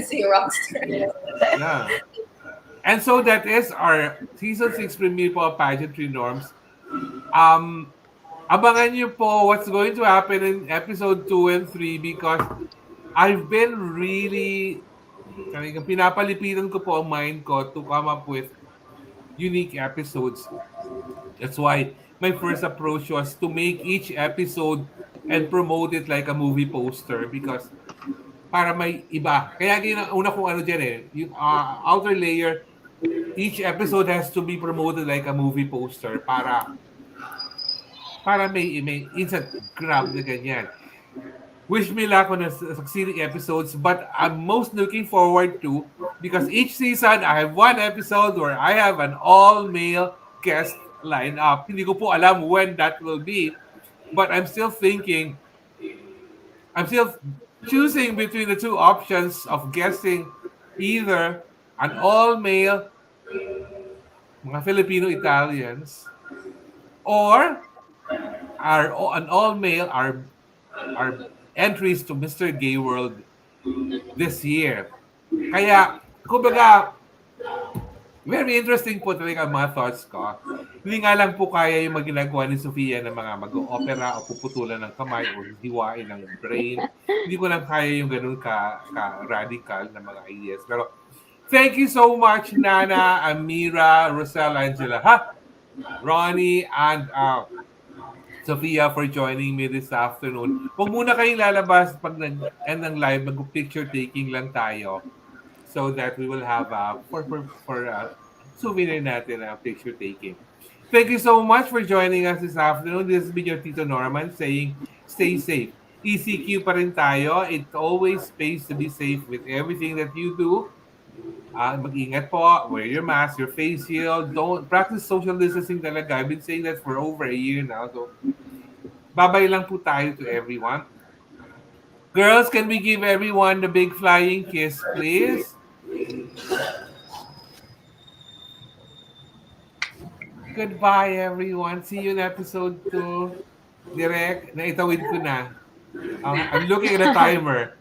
See a roster.
Yeah. And so that is our season 6 premiere po of Pageantry Norms. Um, Abangan niyo po what's going to happen in episode 2 and 3 because I've been really talagang pinapalipitan ko po ang mind ko to come up with unique episodes. That's why my first approach was to make each episode and promote it like a movie poster because para may iba. Kaya una kong ano dyan eh, yung outer layer, each episode has to be promoted like a movie poster para may instant grab na ganyan. Wish me luck on the succeeding episodes, but I'm most looking forward to because each season I have one episode where I have an all-male guest lineup. Hindi ko po alam when that will be, but I'm still choosing between the two options of guessing either an all-male mga Filipino Italians or an all-male our entries to Mr. Gay World this year. Kaya, kumbaga, very interesting po talaga ang mga thoughts ko. Hindi nga lang po kaya yung ginagawa ni Sofia na mga mag-opera o puputulan ng kamay o hiwain ng brain. Hindi ko lang kaya yung ganun ka-radical na mga ideas. Pero, thank you so much, Nana, Ameera, Rocel, Angela, Roni, and Sofia for joining me this afternoon. Huwag muna kayong lalabas pag nag-end ng live, mag-picture taking lang tayo so that we will have for souvenir natin picture taking. Thank you so much for joining us this afternoon. This has been your Tito Norman saying, stay safe. ECQ pa rin tayo. It always pays to be safe with everything that you do. Mag-ingat po. Wear your mask, your face shield. Don't practice social distancing talaga. I've been saying that for over a year now. So, babay lang po tayo to everyone. Girls, can we give everyone the big flying kiss, please? Goodbye, everyone. See you in episode 2. Direct, naitawid ko na. I'm looking at a timer.